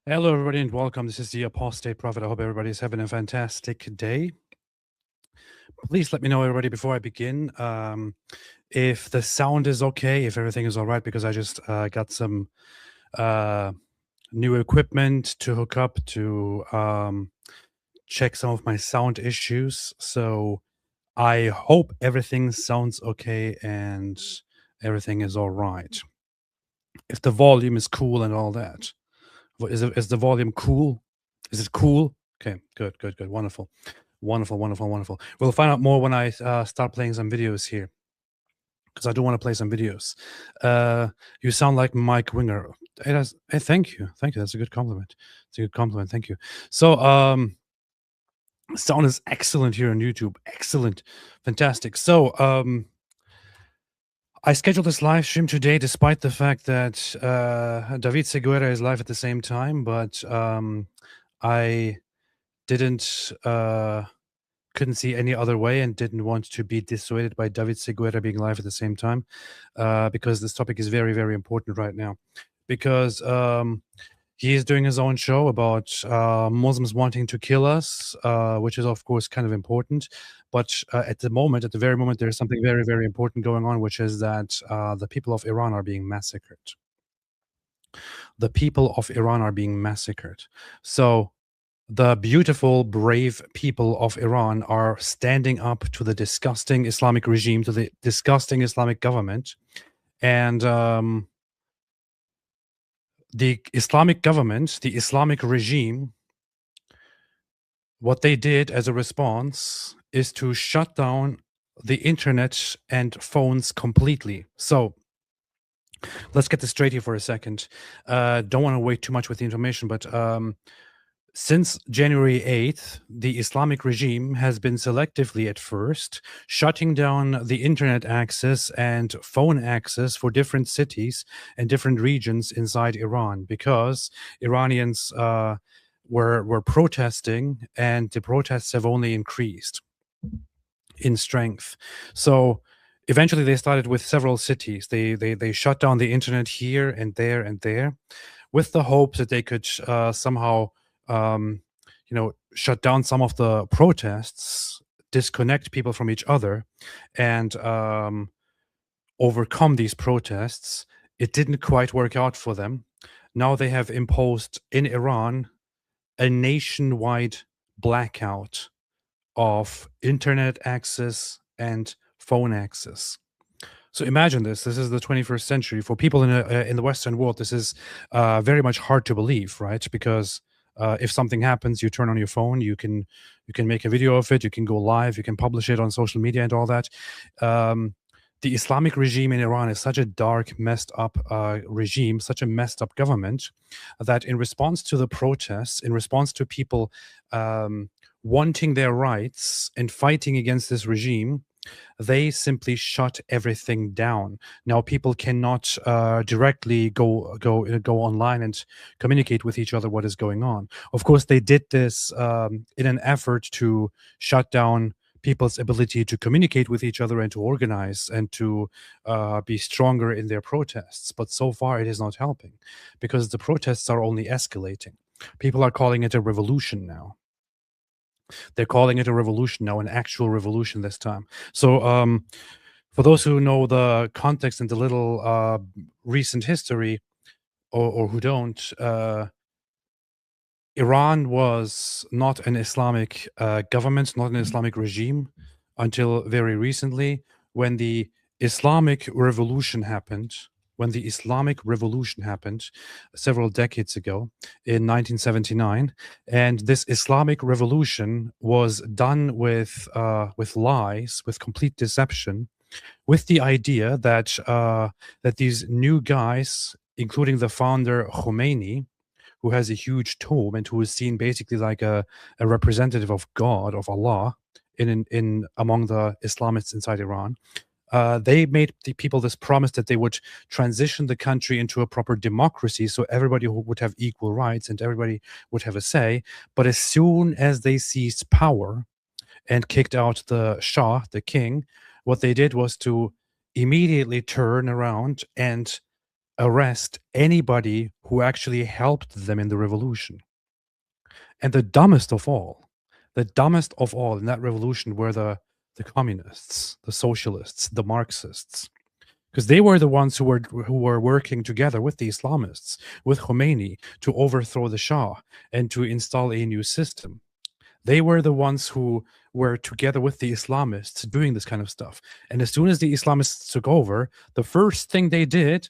Hello, everybody, and welcome. This is the Apostate Prophet. I hope everybody's having a fantastic day. Please let me know, everybody, before I begin, if the sound is okay, if everything is all right, because I just got some new equipment to hook up to check some of my sound issues. So I hope everything sounds okay and everything is all right. If the volume is cool and all that. Is the volume cool? Is it cool? Okay, good, good, good. Wonderful. Wonderful, wonderful, wonderful. We'll find out more when I start playing some videos here because I do want to play some videos. You sound like Mike Winger. Hey, thank you. Thank you. That's a good compliment. It's a good compliment. Thank you. So, sound is excellent here on YouTube. Excellent. Fantastic. So, I scheduled this live stream today despite the fact that David Seguera is live at the same time, but I didn't couldn't see any other way and didn't want to be dissuaded by David Seguera being live at the same time because this topic is very, very important right now. Because he is doing his own show about Muslims wanting to kill us, which is, of course, kind of important. But at the moment, at the very moment, there's something very, very important going on, which is that the people of Iran are being massacred. The people of Iran are being massacred. So the beautiful, brave people of Iran are standing up to the disgusting Islamic regime, to the disgusting Islamic government. And the Islamic government, the Islamic regime, what they did as a response is to shut down the internet and phones completely. So let's get this straight here for a second. Don't want to wait too much with the information, but since January 8th, the Islamic regime has been selectively at first shutting down the internet access and phone access for different cities and different regions inside Iran because Iranians were protesting, and the protests have only increased in strength. So eventually they started with several cities. They shut down the internet here and there with the hope that they could somehow shut down some of the protests, disconnect people from each other, and overcome these protests. It didn't quite work out for them. Now they have imposed in Iran a nationwide blackout of internet access and phone access. So imagine this. This is the 21st century. For people in the Western world, this is very much hard to believe, right? Because if something happens, you turn on your phone, you can make a video of it, you can go live, you can publish it on social media and all that. The Islamic regime in Iran is such a dark, messed up regime, such a messed up government, that in response to the protests, in response to people wanting their rights and fighting against this regime, they simply shut everything down. Now people cannot directly go online and communicate with each other what is going on. Of course, they did this in an effort to shut down people's ability to communicate with each other and to organize and to be stronger in their protests. But so far, it is not helping because the protests are only escalating. People are calling it a revolution now. They're calling it a revolution now, an actual revolution this time. So, for those who know the context and the little recent history, or who don't, Iran was not an Islamic government, not an Islamic regime until very recently, when the Islamic Revolution happened. When the Islamic Revolution happened several decades ago in 1979, and this Islamic Revolution was done with lies, with complete deception, with the idea that that these new guys, including the founder Khomeini, who has a huge tomb and who is seen basically like a representative of God, of Allah, in among the Islamists inside Iran. They made the people this promise that they would transition the country into a proper democracy, so everybody would have equal rights and everybody would have a say. But as soon as they seized power and kicked out the Shah, the king, what they did was to immediately turn around and arrest anybody who actually helped them in the revolution. And the dumbest of all in that revolution were the communists, the socialists, the Marxists, because they were the ones who were working together with the Islamists, with Khomeini, to overthrow the Shah and to install a new system. They were the ones who were together with the Islamists doing this kind of stuff. And as soon as the Islamists took over, the first thing they did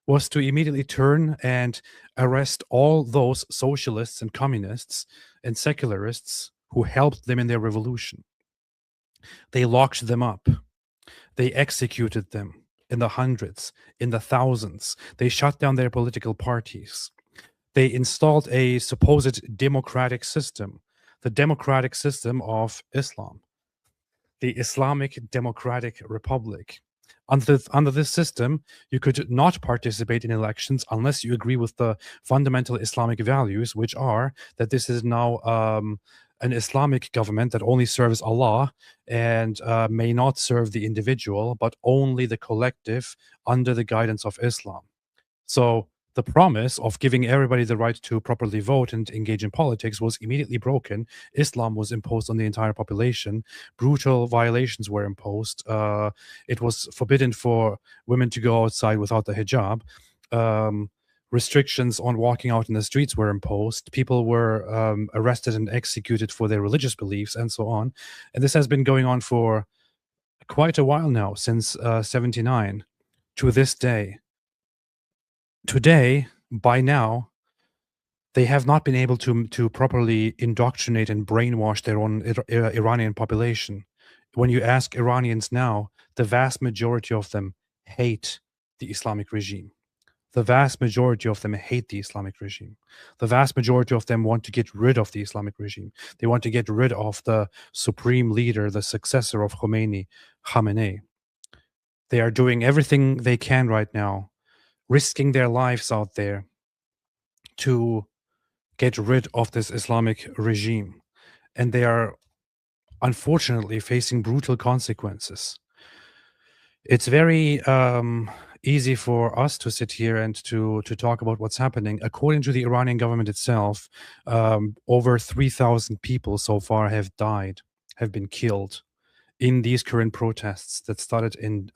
was to immediately turn and arrest all those socialists and communists and secularists who helped them in their revolution. They locked them up. They executed them in the hundreds, in the thousands. They shut down their political parties. They installed a supposed democratic system, the democratic system of Islam, the Islamic Democratic Republic. Under this system, you could not participate in elections unless you agree with the fundamental Islamic values, which are that this is now an Islamic government that only serves Allah and may not serve the individual, but only the collective under the guidance of Islam. So the promise of giving everybody the right to properly vote and engage in politics was immediately broken. Islam was imposed on the entire population. Brutal violations were imposed. It was forbidden for women to go outside without the hijab. Restrictions on walking out in the streets were imposed. People were arrested and executed for their religious beliefs and so on. And this has been going on for quite a while now, since 79 to this day. Today, by now, they have not been able to properly indoctrinate and brainwash their own Iranian population. When you ask Iranians now, the vast majority of them hate the Islamic regime. The vast majority of them hate the Islamic regime. The vast majority of them want to get rid of the Islamic regime. They want to get rid of the supreme leader, the successor of Khomeini, Khamenei. They are doing everything they can right now, risking their lives out there to get rid of this Islamic regime. And they are unfortunately facing brutal consequences. It's very easy for us to sit here and to talk about what's happening. According to the Iranian government itself, over 3,000 people so far have died, have been killed in these current protests that started in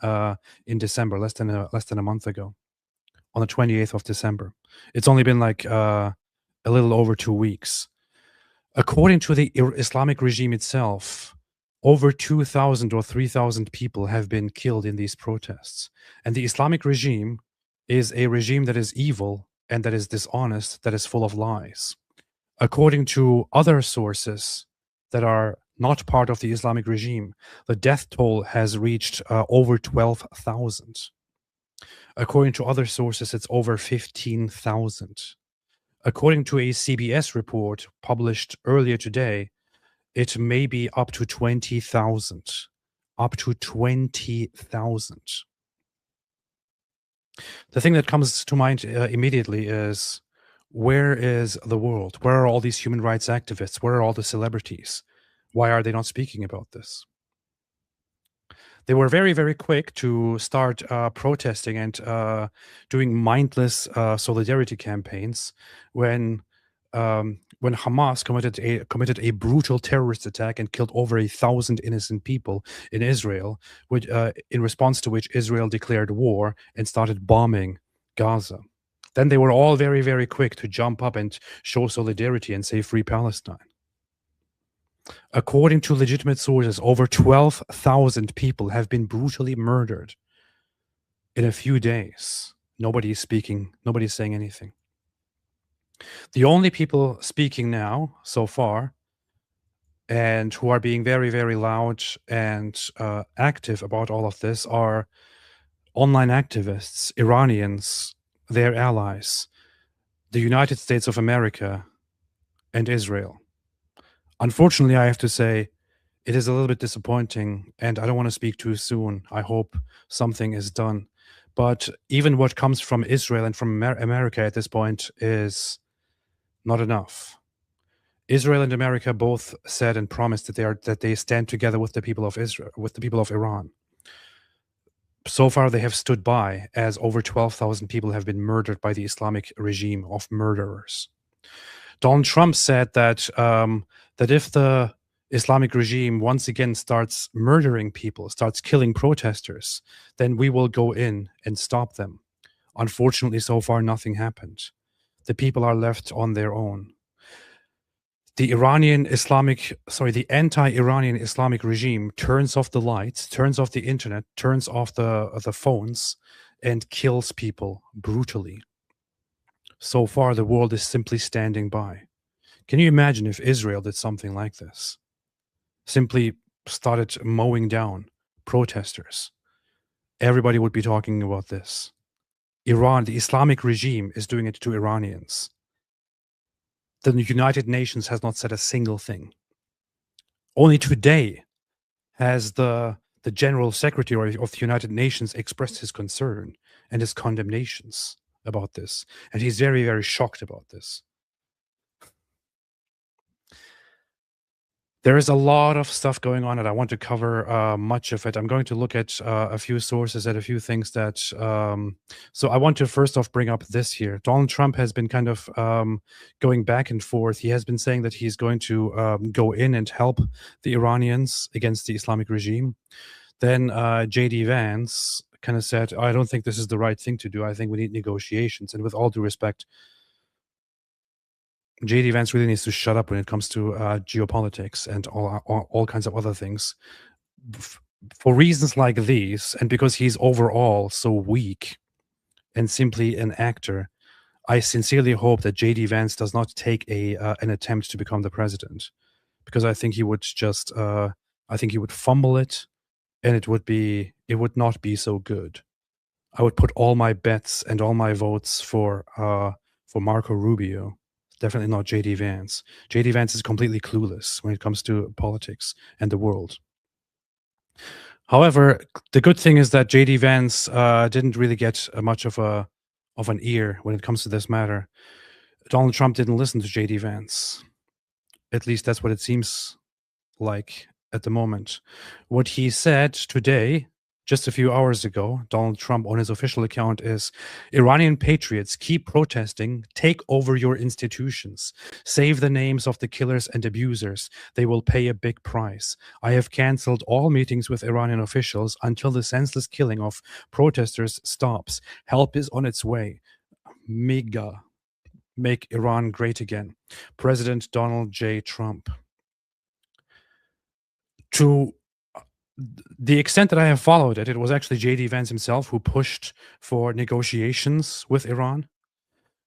December, less than a month ago, on the 28th of December. It's only been like a little over 2 weeks. According to the Islamic regime itself, over 2,000 or 3,000 people have been killed in these protests. And the Islamic regime is a regime that is evil and that is dishonest, that is full of lies. According to other sources that are not part of the Islamic regime, the death toll has reached over 12,000. According to other sources, it's over 15,000. According to a CBS report published earlier today, it may be up to 20,000. Up to 20,000. The thing that comes to mind immediately is, where is the world? Where are all these human rights activists? Where are all the celebrities? Why are they not speaking about this? They were very, very quick to start protesting and doing mindless solidarity campaigns when Hamas committed a brutal terrorist attack and killed over 1,000 innocent people in Israel, which, in response to which Israel declared war and started bombing Gaza. Then they were all very, very quick to jump up and show solidarity and say free Palestine. According to legitimate sources, over 12,000 people have been brutally murdered in a few days. Nobody is speaking. Nobody is saying anything. The only people speaking now, so far, and who are being very, very loud and active about all of this are online activists, Iranians, their allies, the United States of America, and Israel. Unfortunately, I have to say, it is a little bit disappointing, and I don't want to speak too soon. I hope something is done. But even what comes from Israel and from America at this point is not enough. Israel and America both said and promised that they stand together with the people of Israel, with the people of Iran. So far, they have stood by as over 12,000 people have been murdered by the Islamic regime of murderers. Donald Trump said that that if the Islamic regime once again starts murdering people, starts killing protesters, then we will go in and stop them. Unfortunately, so far nothing happened. The people are left on their own. The anti-Iranian Islamic regime turns off the lights, turns off the internet, turns off the phones, and kills people brutally. So far, the world is simply standing by. Can you imagine if Israel did something like this? Simply started mowing down protesters. Everybody would be talking about this. Iran, the Islamic regime, is doing it to Iranians. The United Nations has not said a single thing. Only today has the General Secretary of the United Nations expressed his concern and his condemnations about this. And he's very, very shocked about this. There is a lot of stuff going on, and I want to cover much of it. I'm going to look at a few sources and a few things that. So I want to first off bring up this here. Donald Trump has been kind of going back and forth. He has been saying that he's going to go in and help the Iranians against the Islamic regime. Then J.D. Vance kind of said, I don't think this is the right thing to do. I think we need negotiations. And with all due respect, J.D. Vance really needs to shut up when it comes to geopolitics and all kinds of other things. For reasons like these, and because he's overall so weak and simply an actor, I sincerely hope that J.D. Vance does not take an attempt to become the president, because I think he would just, I think he would fumble it, and it would not be so good. I would put all my bets and all my votes for Marco Rubio. Definitely not J.D. Vance. J.D. Vance is completely clueless when it comes to politics and the world. However, the good thing is that J.D. Vance didn't really get much of an ear when it comes to this matter. Donald Trump didn't listen to J.D. Vance. At least that's what it seems like at the moment. What he said today, just a few hours ago, Donald Trump on his official account is, Iranian patriots, keep protesting, take over your institutions, save the names of the killers and abusers. They will pay a big price. I have canceled all meetings with Iranian officials until the senseless killing of protesters stops. Help is on its way. MIGA, make Iran great again. President Donald J. Trump. To the extent that I have followed it, it was actually J.D. Vance himself who pushed for negotiations with Iran,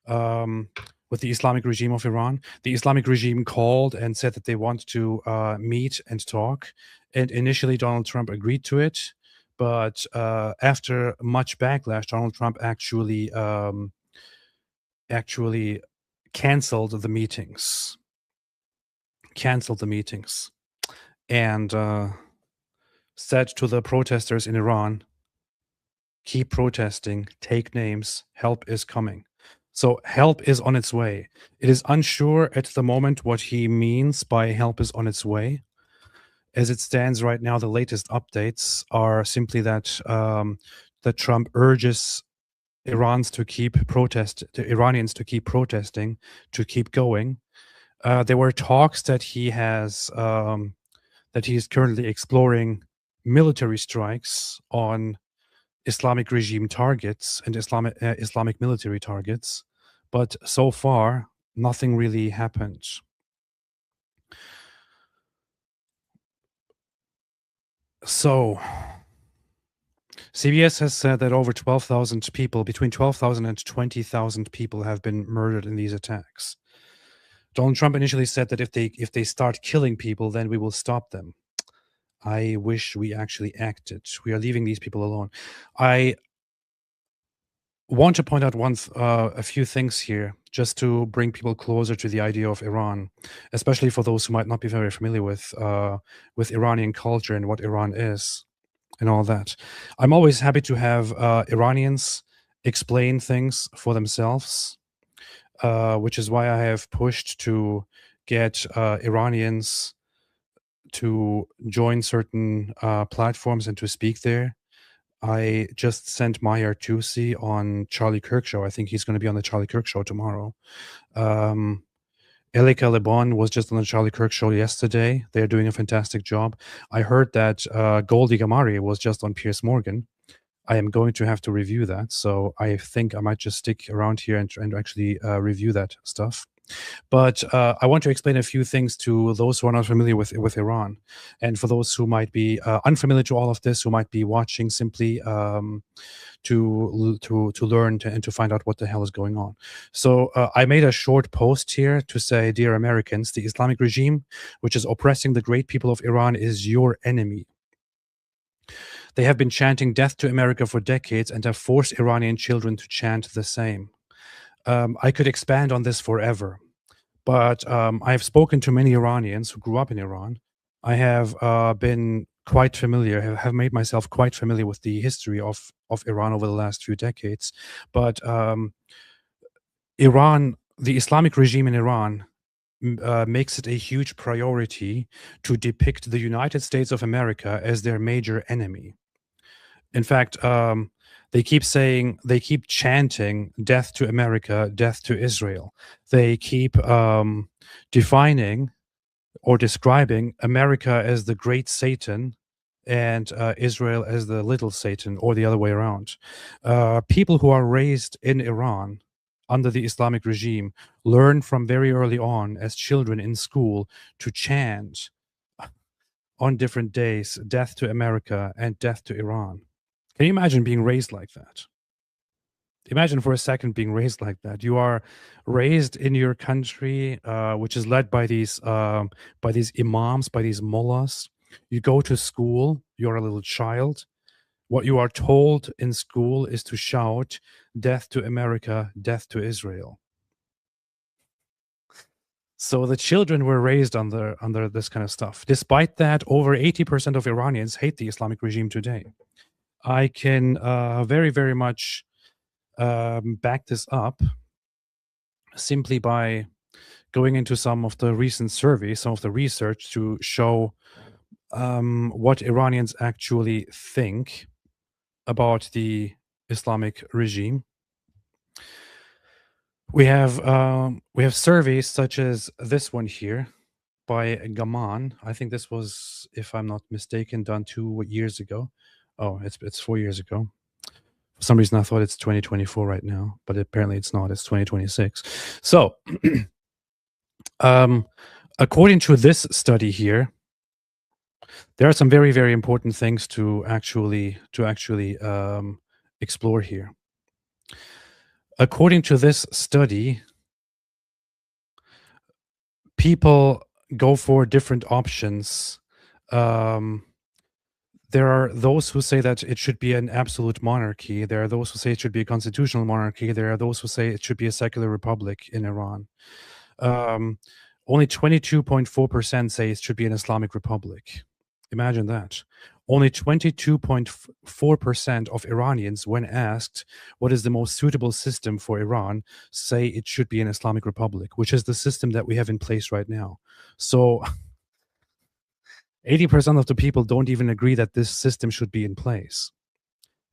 with the Islamic regime of Iran. The Islamic regime called and said that they want to meet and talk. And initially, Donald Trump agreed to it. But after much backlash, Donald Trump actually canceled the meetings. And said to the protesters in Iran, keep protesting, take names, help is coming. So help is on its way. It is unsure at the moment what he means by help is on its way. As it stands right now, the latest updates are simply that that Trump urges the Iranians to keep protesting, to keep going. There were talks that he is currently exploring military strikes on Islamic regime targets and Islamic military targets, but so far nothing really happened. So CBS has said that over 12,000 people, between 12,000 and 20,000 people have been murdered in these attacks. Donald Trump initially said that if they start killing people, then we will stop them. I wish we actually acted. We are leaving these people alone. I want to point out a few things here, just to bring people closer to the idea of Iran, especially for those who might not be very familiar with Iranian culture and what Iran is and all that. I'm always happy to have Iranians explain things for themselves, which is why I have pushed to get Iranians to join certain platforms and to speak there. I just sent Maher Tusi on Charlie Kirk show. I think he's going to be on the Charlie Kirk show tomorrow. Elika Lebon was just on the Charlie Kirk show yesterday. They're doing a fantastic job. I heard that Goldie Gamari was just on Piers Morgan. I am going to have to review that. So I think I might just stick around here and actually review that stuff. But I want to explain a few things to those who are not familiar with Iran, and for those who might be unfamiliar to all of this, who might be watching simply to learn and to find out what the hell is going on. So I made a short post here to say, dear Americans, the Islamic regime, which is oppressing the great people of Iran, is your enemy. They have been chanting death to America for decades and have forced Iranian children to chant the same. I could expand on this forever, but I have spoken to many Iranians who grew up in Iran. I have been quite familiar, have made myself quite familiar with the history of Iran over the last few decades. But Iran, the Islamic regime in Iran, makes it a huge priority to depict the United States of America as their major enemy. In fact, they keep chanting death to America, death to Israel. They keep defining or describing America as the great Satan and Israel as the little Satan, or the other way around. People who are raised in Iran under the Islamic regime learn from very early on as children in school to chant on different days death to America and death to Iran. Can you imagine being raised like that? Imagine for a second being raised like that. You are raised in your country, which is led by these imams, by these mullahs. You go to school. You're a little child. What you are told in school is to shout "Death to America, death to Israel." So the children were raised under this kind of stuff. Despite that, over 80% of Iranians hate the Islamic regime today. I can very, very much back this up simply by going into some of the recent surveys, some of the research to show what Iranians actually think about the Islamic regime. We have surveys such as this one here by Gaman. I think this was, if I'm not mistaken, done 2 years ago. Oh, it's 4 years ago. For some reason, I thought it's 2024 right now, but apparently it's not. It's 2026. So, according to this study here, there are some very, very important things to actually explore here. According to this study, people go for different options. There are those who say that it should be an absolute monarchy. There are those who say it should be a constitutional monarchy. There are those who say it should be a secular republic in Iran. Only 22.4% say it should be an Islamic republic. Imagine that. Only 22.4% of Iranians, when asked what is the most suitable system for Iran, say it should be an Islamic republic, which is the system that we have in place right now. So 80% of the people don't even agree that this system should be in place.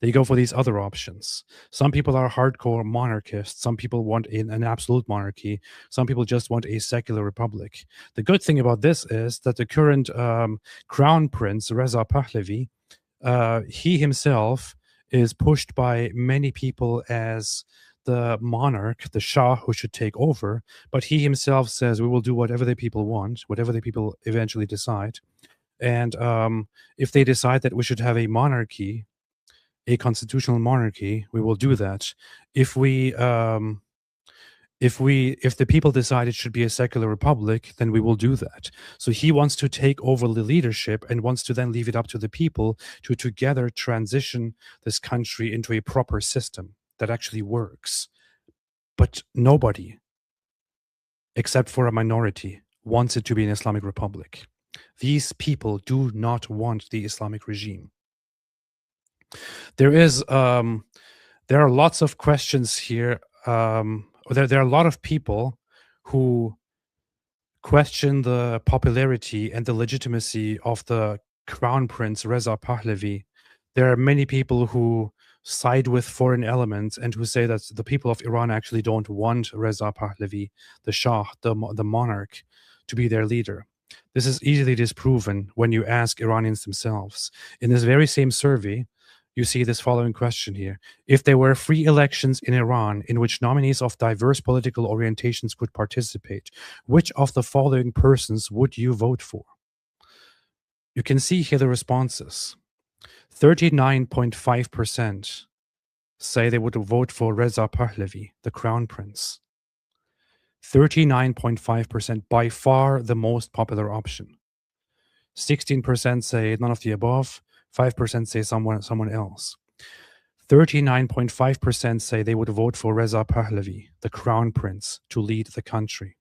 They go for these other options. Some people are hardcore monarchists. Some people want an absolute monarchy. Some people just want a secular republic. The good thing about this is that the current crown prince, Reza Pahlavi, he himself is pushed by many people as the monarch, the Shah, who should take over. But he himself says, we will do whatever the people want, whatever the people eventually decide. And if they decide that we should have a monarchy, a constitutional monarchy, we will do that. If the people decide it should be a secular republic, then we will do that. So he wants to take over the leadership and wants to then leave it up to the people to together transition this country into a proper system that actually works. But nobody, except for a minority, wants it to be an Islamic republic. These people do not want the Islamic regime. There are lots of questions here. There are a lot of people who question the popularity and the legitimacy of the Crown Prince Reza Pahlavi. There are many people who side with foreign elements and who say that the people of Iran actually don't want Reza Pahlavi, the Shah, the monarch, to be their leader. This is easily disproven when you ask Iranians themselves. In this very same survey, you see this following question here. If there were free elections in Iran in which nominees of diverse political orientations could participate, which of the following persons would you vote for? You can see here the responses. 39.5% say they would vote for Reza Pahlavi, the crown prince. 39.5%, by far the most popular option. 16% say none of the above, 5% say someone else. 39.5% say they would vote for Reza Pahlavi, the crown prince, to lead the country.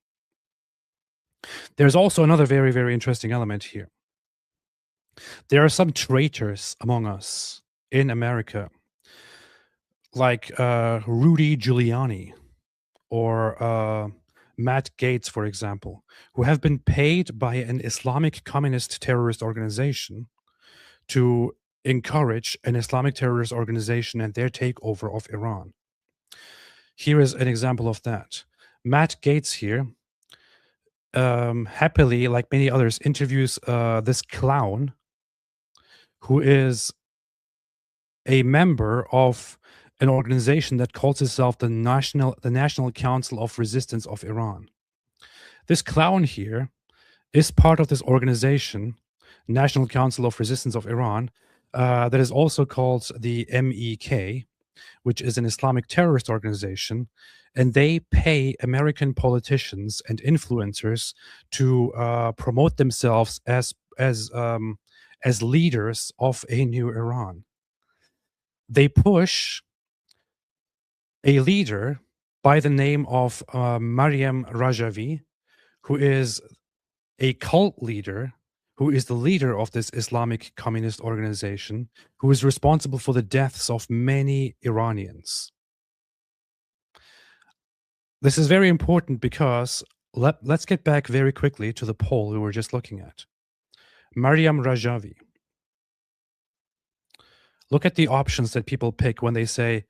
There's also another very, very interesting element here. There are some traitors among us in America, like Rudy Giuliani or Matt Gaetz, for example, who have been paid by an Islamic communist terrorist organization to encourage an Islamic terrorist organization and their takeover of Iran. Here is an example of that. Matt Gaetz here, happily, like many others, interviews this clown who is a member of an organization that calls itself the National Council of Resistance of Iran. This clown here is part of this organization, National Council of Resistance of Iran, that is also called the MEK, which is an Islamic terrorist organization, and they pay American politicians and influencers to promote themselves as leaders of a new Iran. They push a leader by the name of Maryam Rajavi, who is a cult leader, who is the leader of this Islamic communist organization, who is responsible for the deaths of many Iranians. This is very important because let's get back very quickly to the poll we were just looking at. Maryam Rajavi. Look at the options that people pick when they say,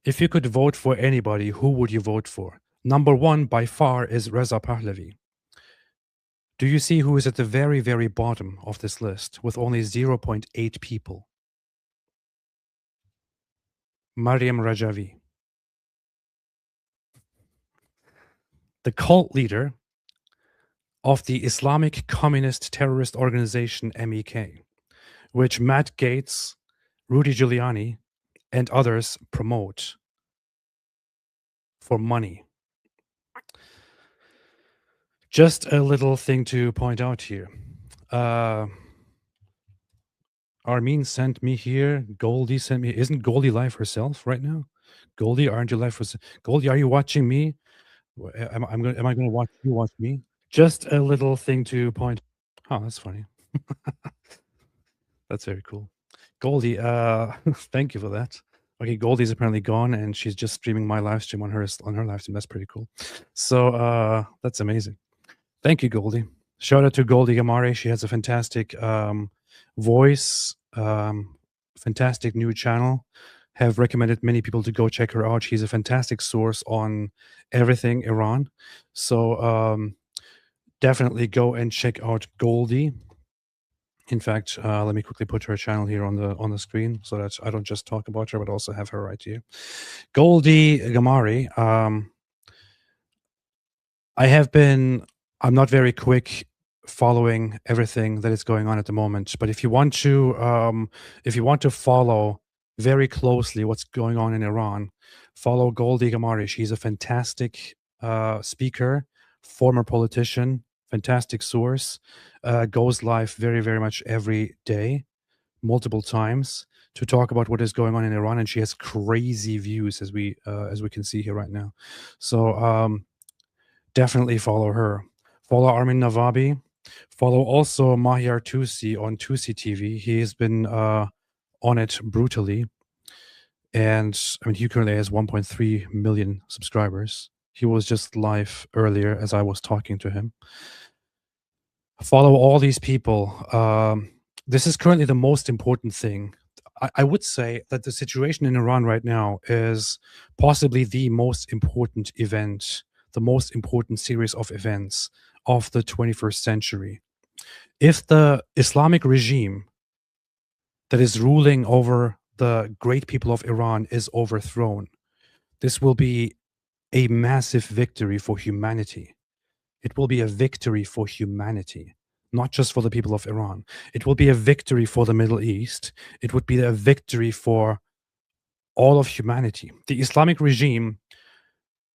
if you could vote for anybody, who would you vote for? Number one by far is Reza Pahlavi. Do you see who is at the very, very bottom of this list with only 0.8 people? Maryam Rajavi. The cult leader of the Islamic Communist Terrorist Organization MEK, which Matt Gaetz, Rudy Giuliani, and others promote for money. Just a little thing to point out here. Armin sent me here. Goldie sent me. Isn't Goldie live herself right now? Goldie, aren't you live? Goldie, are you watching me? Am I going to watch you watch me? Just a little thing to point. Oh, that's funny. That's very cool. Goldie, thank you for that. Okay, Goldie's apparently gone, and she's just streaming my live stream on her live stream. That's pretty cool. So that's amazing. Thank you, Goldie. Shout out to Goldie Gamare. She has a fantastic voice, fantastic new channel. Have recommended many people to go check her out. She's a fantastic source on everything Iran. So definitely go and check out Goldie. In fact, let me quickly put her channel here on the screen so that I don't just talk about her, but also have her right here. Goldie Gamari. I'm not very quick following everything that is going on at the moment, but if you want to follow very closely what's going on in Iran, follow Goldie Gamari. She's a fantastic speaker, former politician, fantastic source, goes live very, very much every day, multiple times, to talk about what is going on in Iran, and she has crazy views, as we can see here right now. So definitely follow her. Follow Armin Navabi. Follow also Mahyar Tusi on Tusi TV. He has been on it brutally, and I mean, he currently has 1.3 million subscribers. He was just live earlier as I was talking to him. Follow all these people. This is currently the most important thing. I would say that the situation in Iran right now is possibly the most important event, the most important series of events of the 21st century. If the Islamic regime that is ruling over the great people of Iran is overthrown, this will be a massive victory for humanity. It will be a victory for humanity, not just for the people of Iran. It will be a victory for the Middle East. It would be a victory for all of humanity. The Islamic regime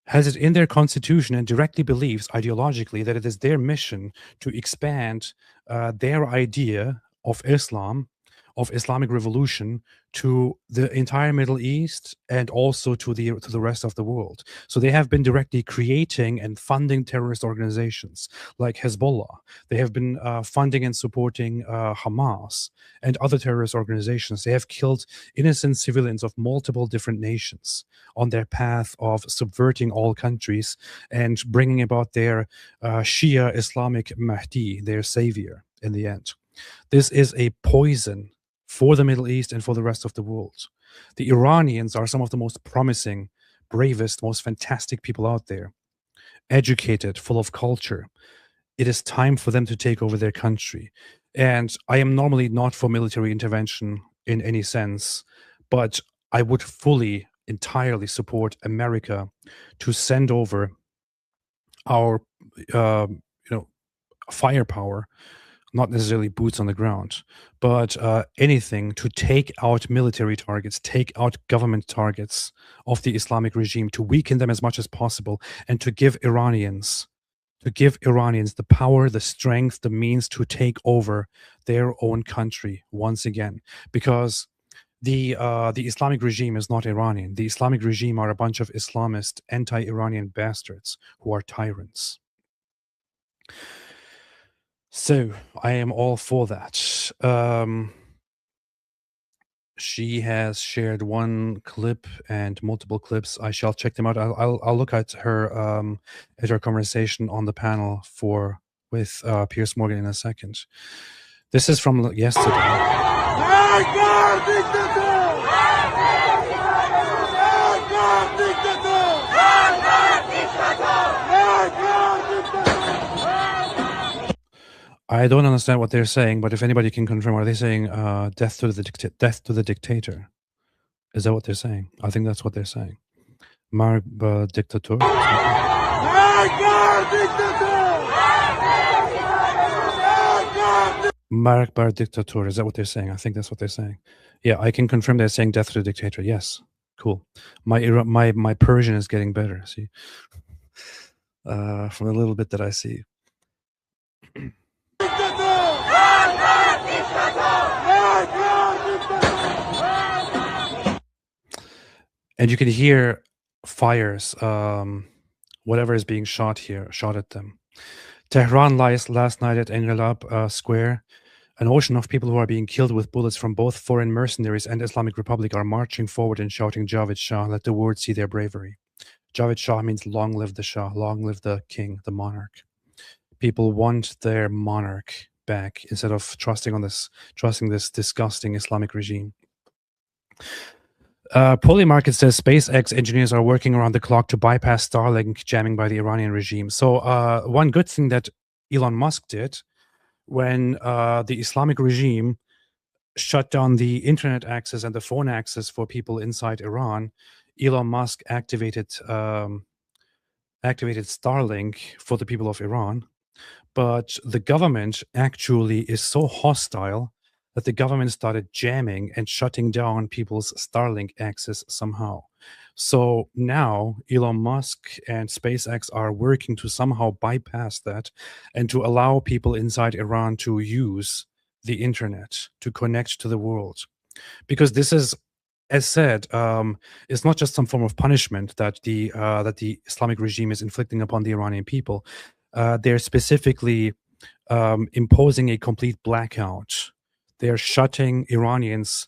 has it in their constitution and directly believes ideologically that it is their mission to expand their idea of Islam, of Islamic revolution, to the entire Middle East and also to the rest of the world. So they have been directly creating and funding terrorist organizations like Hezbollah. They have been funding and supporting Hamas and other terrorist organizations. They have killed innocent civilians of multiple different nations on their path of subverting all countries and bringing about their Shia Islamic Mahdi, their savior, in the end. This is a poison for the Middle East and for the rest of the world. The Iranians are some of the most promising, bravest, most fantastic people out there, educated, full of culture. It is time for them to take over their country. And I am normally not for military intervention in any sense, but I would fully, entirely support America to send over our, firepower, not necessarily boots on the ground, but anything to take out military targets, take out government targets of the Islamic regime, to weaken them as much as possible, and to give Iranians the power, the strength, the means to take over their own country once again. Because the Islamic regime is not Iranian. The Islamic regime are a bunch of Islamist, anti-Iranian bastards who are tyrants. So I am all for that. She has shared one clip and multiple clips. I shall check them out. I'll look at her conversation on the panel with Piers Morgan in a second. This is from yesterday. I don't understand what they're saying, but if anybody can confirm, are they saying death to the dictator? Is that what they're saying? I think that's what they're saying. Mark dictator. Mark bar dictator. Is that what they're saying? I think that's what they're saying. Yeah, I can confirm they're saying death to the dictator. Yes, cool. My Persian is getting better. See, from a little bit that I see. And you can hear fires, whatever is being shot at them. Tehran lies last night at Engelab Square. An ocean of people who are being killed with bullets from both foreign mercenaries and Islamic Republic are marching forward and shouting, Javed Shah, let the world see their bravery. Javed Shah means long live the Shah, long live the king, the monarch. People want their monarch back instead of trusting this disgusting Islamic regime. Polymarket says SpaceX engineers are working around the clock to bypass Starlink jamming by the Iranian regime. So one good thing that Elon Musk did when the Islamic regime shut down the internet access and the phone access for people inside Iran, Elon Musk activated Starlink for the people of Iran. But the government actually is so hostile that the government started jamming and shutting down people's Starlink access somehow. So now Elon Musk and SpaceX are working to somehow bypass that and to allow people inside Iran to use the internet to connect to the world. Because this is, as said, it's not just some form of punishment that the Islamic regime is inflicting upon the Iranian people. They're specifically imposing a complete blackout. They're shutting Iranians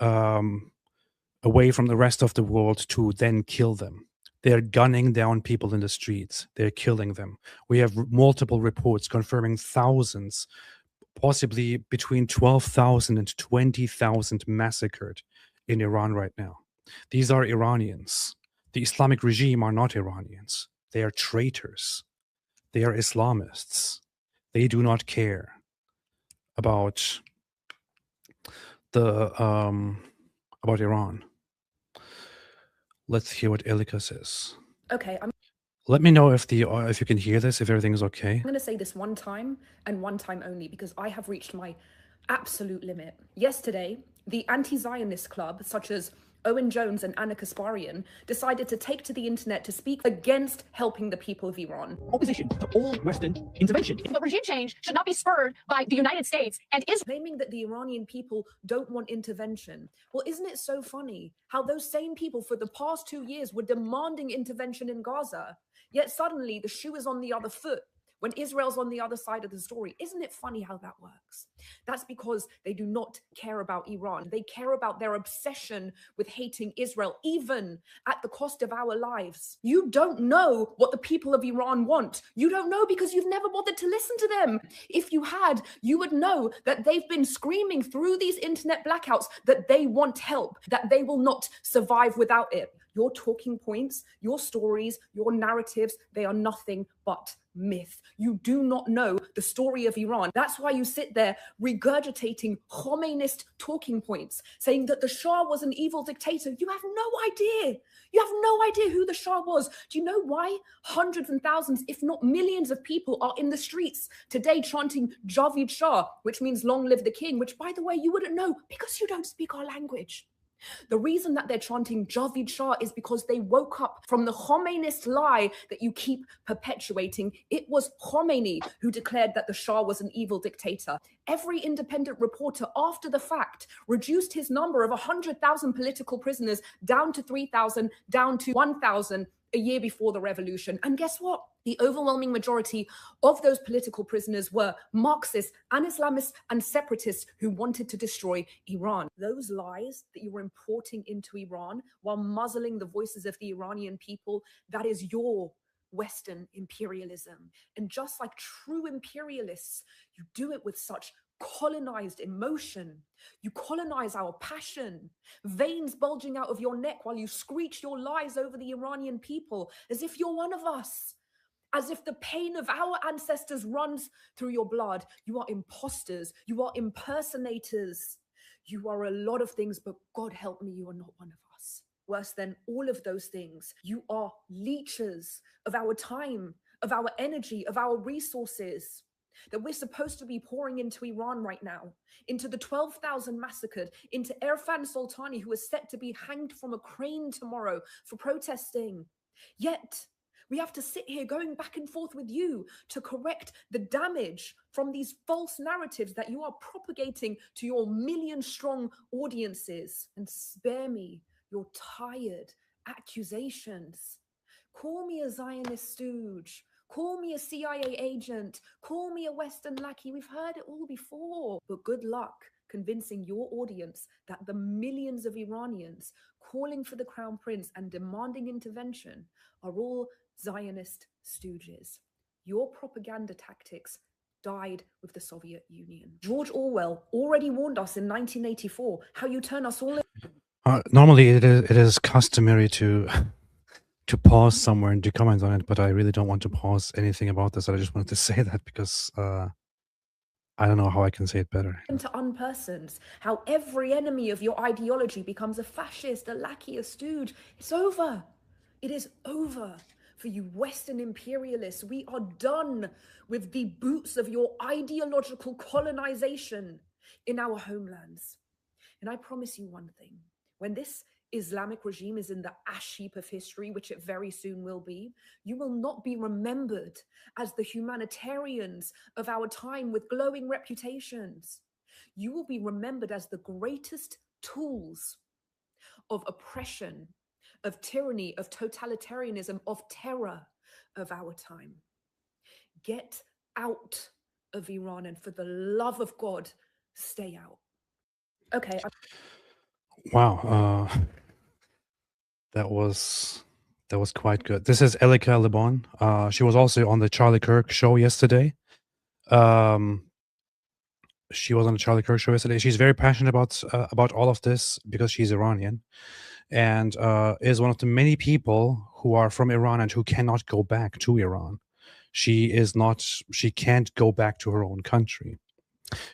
away from the rest of the world to then kill them. They're gunning down people in the streets. They're killing them. We have multiple reports confirming thousands possibly between 12,000 and 20,000 massacred in Iran right now. These are Iranians. The Islamic regime are not Iranians. They are traitors. They are Islamists. They do not care about about Iran. Let's hear what Elika says. Okay, Let me know if you can hear this, if everything is okay. I'm going to say this one time and one time only because I have reached my absolute limit. Yesterday, the anti-Zionist club, such as Owen Jones and Anna Kasparian, decided to take to the internet to speak against helping the people of Iran. Opposition to all Western intervention. But regime change should not be spurred by the United States and Israel. Claiming that the Iranian people don't want intervention. Well, isn't it so funny how those same people for the past 2 years were demanding intervention in Gaza, yet suddenly the shoe is on the other foot when Israel's on the other side of the story? Isn't it funny how that works? That's because they do not care about Iran. They care about their obsession with hating Israel, even at the cost of our lives. You don't know what the people of Iran want. You don't know because you've never bothered to listen to them. If you had, you would know that they've been screaming through these internet blackouts that they want help, that they will not survive without it. Your talking points, your stories, your narratives, they are nothing but myth. You do not know the story of Iran. That's why you sit there regurgitating Khomeinist talking points, saying that the Shah was an evil dictator. You have no idea. You have no idea who the Shah was. Do you know why hundreds and thousands, if not millions of people are in the streets today chanting Javid Shah, which means long live the king, which, by the way, you wouldn't know because you don't speak our language. The reason that they're chanting Javid Shah is because they woke up from the Khomeinist lie that you keep perpetuating. It was Khomeini who declared that the Shah was an evil dictator. Every independent reporter after the fact reduced his number of 100,000 political prisoners down to 3,000, down to 1,000 a year before the revolution. And guess what? The overwhelming majority of those political prisoners were Marxists and Islamists and separatists who wanted to destroy Iran. Those lies that you were importing into Iran while muzzling the voices of the Iranian people, that is your Western imperialism. And just like true imperialists, you do it with such colonized emotion. You colonize our passion, veins bulging out of your neck while you screech your lies over the Iranian people as if you're one of us, as if the pain of our ancestors runs through your blood. You are imposters. You are impersonators. You are a lot of things, but God help me, you are not one of us. Worse than all of those things, you are leeches of our time, of our energy, of our resources that we're supposed to be pouring into Iran right now, into the 12,000 massacred, into Irfan Soltani, who is set to be hanged from a crane tomorrow for protesting. Yet, we have to sit here going back and forth with you to correct the damage from these false narratives that you are propagating to your million-strong audiences. And spare me your tired accusations. Call me a Zionist stooge. Call me a CIA agent. Call me a Western lackey. We've heard it all before. But good luck convincing your audience that the millions of Iranians calling for the Crown Prince and demanding intervention are all Zionist stooges. Your propaganda tactics died with the Soviet Union. George Orwell already warned us in 1984 how you turn us all... Normally, it is customary to pause somewhere and to comment on it, but I really don't want to pause anything about this. I just wanted to say that because I don't know how I can say it better. To unpersons, how every enemy of your ideology becomes a fascist, a lackey, a stooge. It's over. It is over for you Western imperialists. We are done with the boots of your ideological colonization in our homelands. And I promise you one thing, when this Islamic regime is in the ash heap of history, which it very soon will be, you will not be remembered as the humanitarians of our time with glowing reputations. You will be remembered as the greatest tools of oppression, of tyranny, of totalitarianism, of terror of our time. Get out of Iran, and for the love of God, stay out. Okay. Wow. That was quite good. This is Elika Lebon. She was also on the Charlie Kirk show yesterday. She was on the Charlie Kirk show yesterday. She's very passionate about all of this because she's Iranian, and is one of the many people who are from Iran and who cannot go back to Iran. She can't go back to her own country.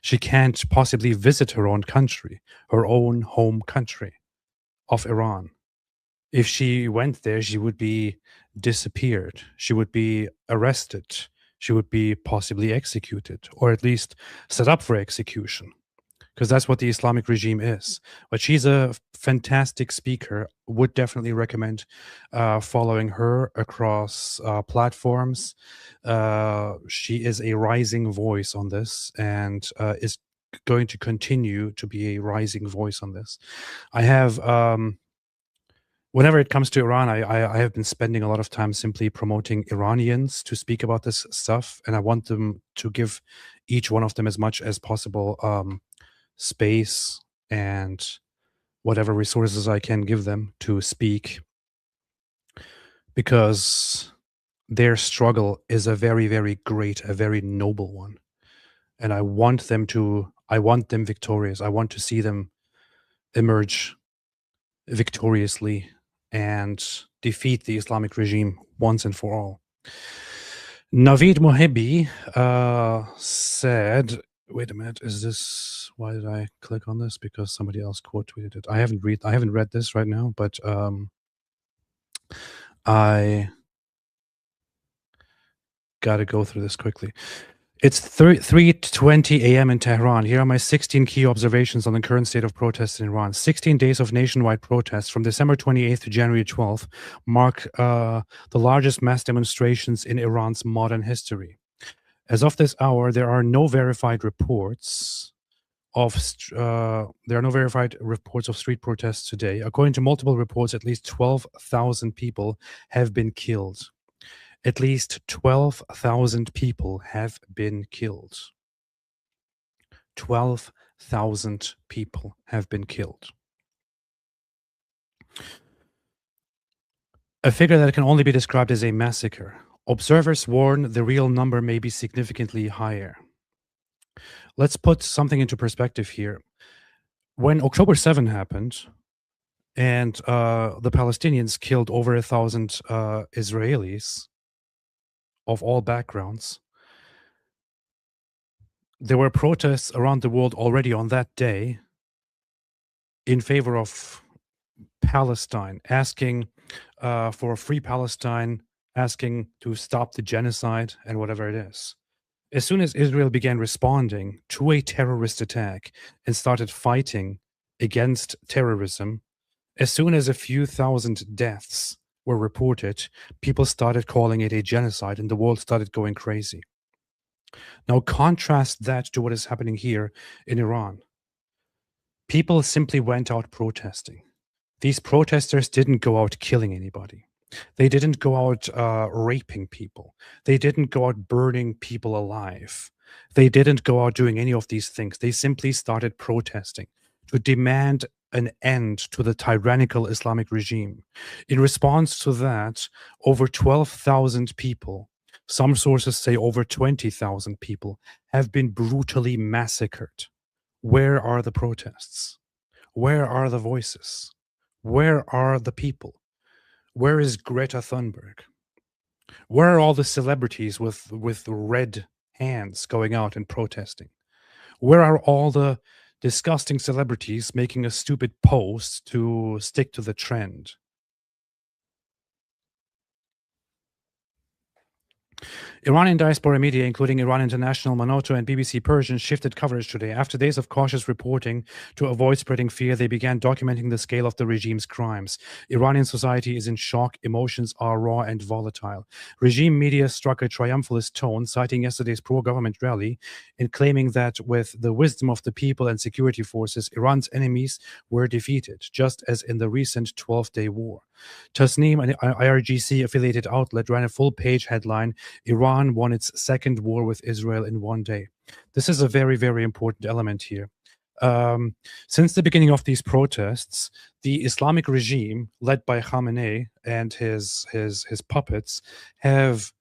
She can't possibly visit her own country, her own home country of Iran. If she went there, she would be disappeared. She would be arrested. She would be possibly executed, or at least set up for execution, because that's what the Islamic regime is. But she's a fantastic speaker. Would definitely recommend following her across platforms. She is a rising voice on this, and is going to continue to be a rising voice on this. I have whenever it comes to Iran, I have been spending a lot of time simply promoting Iranians to speak about this stuff, and I want them to give each one of them as much as possible space and whatever resources I can give them to speak, because their struggle is a very, very great, a very noble one, and I want them victorious. I want to see them emerge victoriously and defeat the Islamic regime once and for all. Naveed Mohibi said, wait a minute, why did I click on this? Because somebody else quote tweeted it. I haven't read this right now, but I gotta go through this quickly. It's 3:20 a.m. in Tehran. Here are my 16 key observations on the current state of protests in Iran. 16 days of nationwide protests from December 28th to January 12th mark the largest mass demonstrations in Iran's modern history. As of this hour, there are no verified reports of street protests today. According to multiple reports, at least 12,000 people have been killed. At least 12,000 people have been killed. 12,000 people have been killed. A figure that can only be described as a massacre. Observers warn the real number may be significantly higher. Let's put something into perspective here. When October 7 happened, and the Palestinians killed over 1,000 Israelis of all backgrounds, there were protests around the world already on that day in favor of Palestine, asking for a free Palestine, asking to stop the genocide and whatever it is. As soon as Israel began responding to a terrorist attack and started fighting against terrorism, as soon as a few thousand deaths were reported, people started calling it a genocide and the world started going crazy. Now contrast that to what is happening here in Iran. People simply went out protesting. These protesters didn't go out killing anybody. They didn't go out raping people. They didn't go out burning people alive. They didn't go out doing any of these things. They simply started protesting to demand an end to the tyrannical Islamic regime. In response to that, over 12,000 people, some sources say over 20,000 people, have been brutally massacred. Where are the protests? Where are the voices? Where are the people? Where is Greta Thunberg? Where are all the celebrities with red hands going out and protesting? Where are all the disgusting celebrities making a stupid post to stick to the trend? Iranian diaspora media, including Iran International, Manoto, and BBC Persian, shifted coverage today. After days of cautious reporting to avoid spreading fear, they began documenting the scale of the regime's crimes. Iranian society is in shock. Emotions are raw and volatile. Regime media struck a triumphalist tone, citing yesterday's pro-government rally in claiming that with the wisdom of the people and security forces, Iran's enemies were defeated, just as in the recent 12-day war. Tasnim, an IRGC-affiliated outlet, ran a full-page headline, Iran won its second war with Israel in one day. This is a very, very important element here. Since the beginning of these protests, the Islamic regime, led by Khamenei and his puppets, have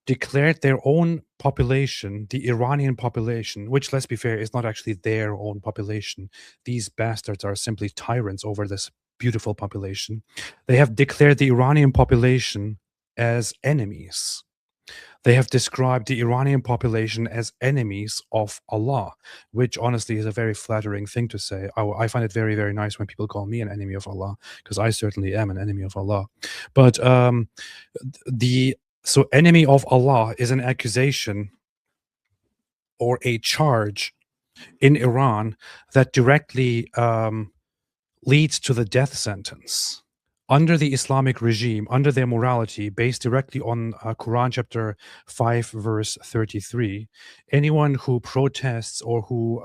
declared their own population, the Iranian population, which, let's be fair, is not actually their own population. These bastards are simply tyrants over this beautiful population. They have declared the Iranian population as enemies. They have described the Iranian population as enemies of Allah, which honestly is a very flattering thing to say. I find it very, very nice when people call me an enemy of Allah, because I certainly am an enemy of Allah. But so enemy of Allah is an accusation or a charge in Iran that directly leads to the death sentence. Under the Islamic regime, under their morality, based directly on Quran chapter 5, verse 33, anyone who protests or who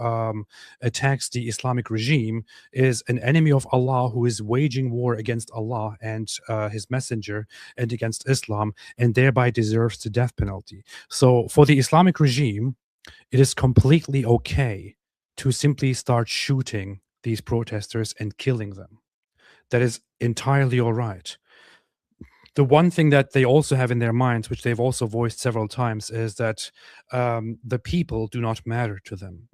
attacks the Islamic regime is an enemy of Allah who is waging war against Allah and his messenger and against Islam, and thereby deserves the death penalty. So for the Islamic regime, it is completely okay to simply start shooting these protesters and killing them. That is entirely all right. The one thing that they also have in their minds, which they've also voiced several times, is that the people do not matter to them.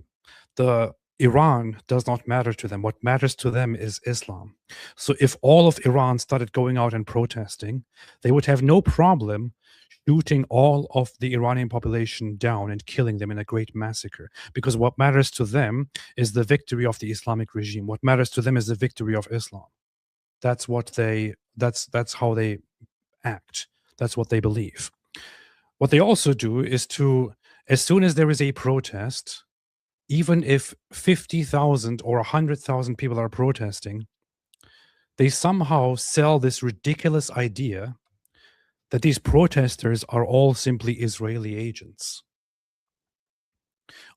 Iran does not matter to them. What matters to them is Islam. So if all of Iran started going out and protesting, they would have no problem shooting all of the Iranian population down and killing them in a great massacre. Because what matters to them is the victory of the Islamic regime. What matters to them is the victory of Islam. That's how they act. That's what they believe. What they also do is to, as soon as there is a protest, even if 50,000 or 100,000 people are protesting, they somehow sell this ridiculous idea that these protesters are all simply Israeli agents.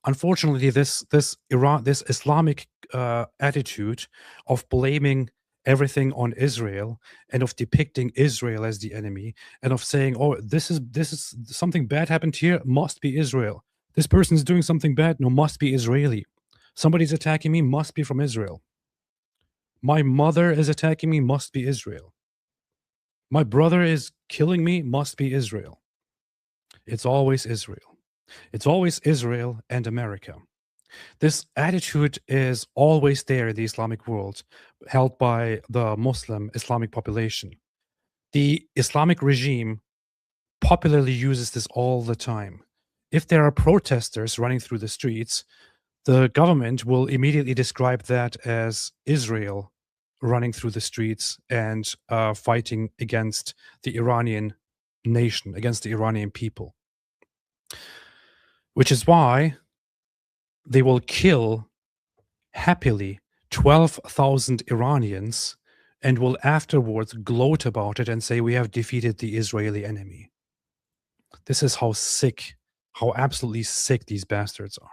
Unfortunately, this Islamic attitude of blaming everything on Israel and of depicting Israel as the enemy and of saying, oh, this is something bad happened here, must be Israel. This person is doing something bad, no, must be Israeli. Somebody's attacking me, must be from Israel. My mother is attacking me, must be Israel. My brother is killing me, must be Israel. It's always Israel. It's always Israel and America. This attitude is always there in the Islamic world, held by the Muslim Islamic population. The Islamic regime popularly uses this all the time. If there are protesters running through the streets, the government will immediately describe that as Israel running through the streets and fighting against the Iranian nation, against the Iranian people. Which is why they will kill happily 12,000 Iranians and will afterwards gloat about it and say, we have defeated the Israeli enemy. This is how sick, how absolutely sick these bastards are.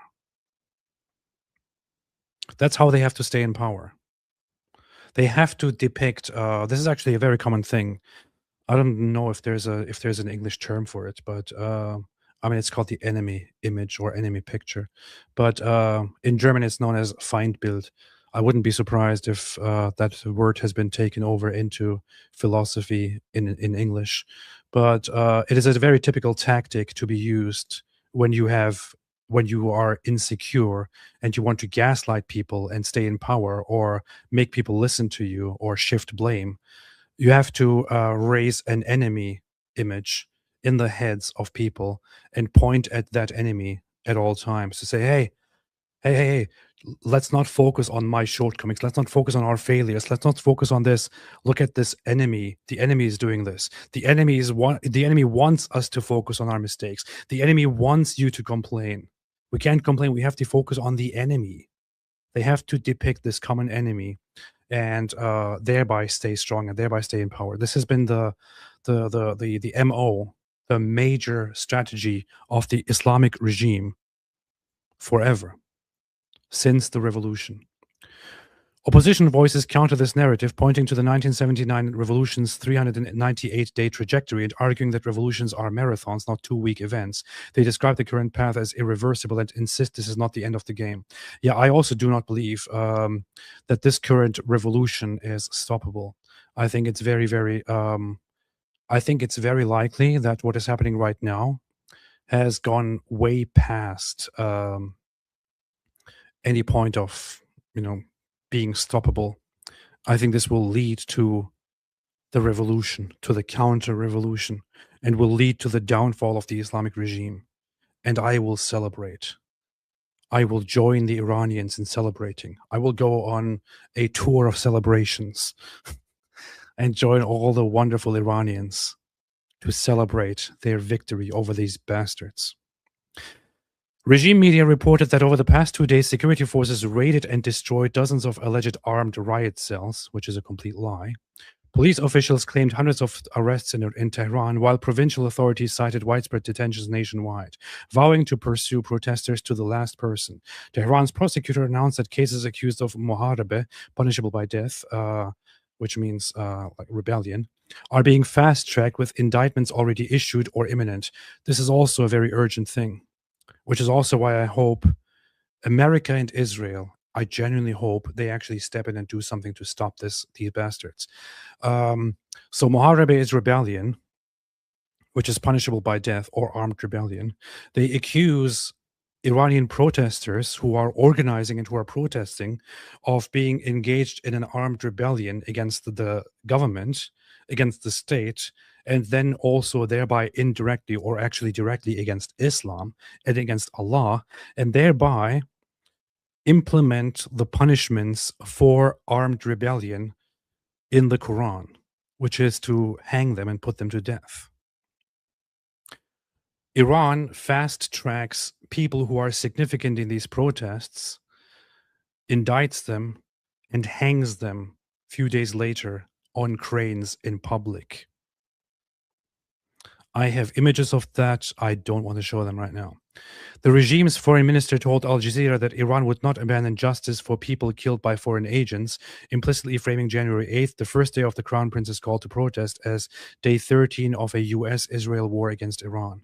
That's how they have to stay in power. They have to depict, this is actually a very common thing. I don't know if there's an English term for it, but I mean, it's called the enemy image or enemy picture. But in German, it's known as Feindbild. I wouldn't be surprised if that word has been taken over into philosophy in English. But it is a very typical tactic to be used when you are insecure and you want to gaslight people and stay in power or make people listen to you or shift blame. You have to raise an enemy image in the heads of people and point at that enemy at all times to say, hey, let's not focus on my shortcomings. Let's not focus on our failures. Let's not focus on this. Look at this enemy. The enemy is doing this. The enemy wants us to focus on our mistakes. The enemy wants you to complain. We can't complain. We have to focus on the enemy. They have to depict this common enemy and thereby stay strong and thereby stay in power. This has been the MO, the major strategy of the Islamic regime forever, since the revolution. Opposition voices counter this narrative, pointing to the 1979 revolution's 398-day trajectory and arguing that revolutions are marathons, not 2-week events. They describe the current path as irreversible and insist this is not the end of the game. Yeah, I also do not believe that this current revolution is stoppable. I think it's very, very I think it's very likely that what is happening right now has gone way past any point of, being stoppable. I think this will lead to the revolution, to the counter-revolution, and will lead to the downfall of the Islamic regime. And I will celebrate. I will join the Iranians in celebrating. I will go on a tour of celebrations and join all the wonderful Iranians to celebrate their victory over these bastards. Regime media reported that over the past 2 days, security forces raided and destroyed dozens of alleged armed riot cells, which is a complete lie. Police officials claimed hundreds of arrests in Tehran, while provincial authorities cited widespread detentions nationwide, vowing to pursue protesters to the last person. Tehran's prosecutor announced that cases accused of muharebe, punishable by death, which means like rebellion, are being fast-tracked with indictments already issued or imminent. This is also a very urgent thing, which is also why I hope America and Israel, I genuinely hope they actually step in and do something to stop these bastards. So muharebe is rebellion, which is punishable by death, or armed rebellion. They accuse Iranian protesters who are organizing and who are protesting of being engaged in an armed rebellion against the government, against the state, and then also thereby indirectly or actually directly against Islam and against Allah, and thereby implement the punishments for armed rebellion in the Quran, which is to hang them and put them to death. Iran fast tracks people who are significant in these protests, indicts them, and hangs them a few days later on cranes in public. I have images of that. I don't want to show them right now. The regime's foreign minister told Al Jazeera that Iran would not abandon justice for people killed by foreign agents, implicitly framing January 8th, the first day of the Crown Prince's call to protest, as day 13 of a US-Israel war against Iran.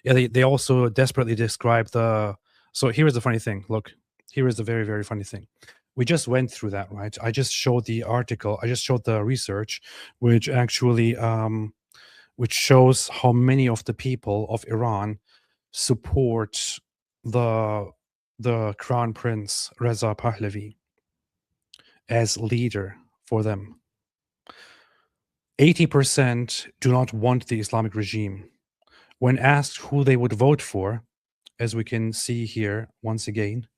Yeah, they also desperately describe the... So here is the funny thing. Look, here is the very, very funny thing. We just went through that, right? I just showed the article. I just showed the research, which actually... which shows how many of the people of Iran support the Crown Prince Reza Pahlavi as leader for them. 80% do not want the Islamic regime. When asked who they would vote for, as we can see here once again,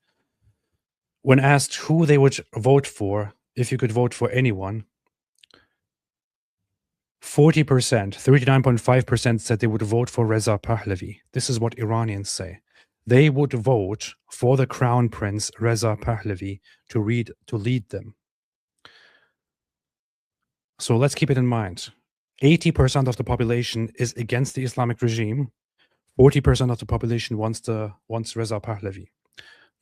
when asked who they would vote for, if you could vote for anyone, 40%, 39.5% said they would vote for Reza Pahlavi. This is what Iranians say. They would vote for the Crown Prince Reza Pahlavi to lead them. So let's keep it in mind. 80% of the population is against the Islamic regime. 40% of the population wants Reza Pahlavi.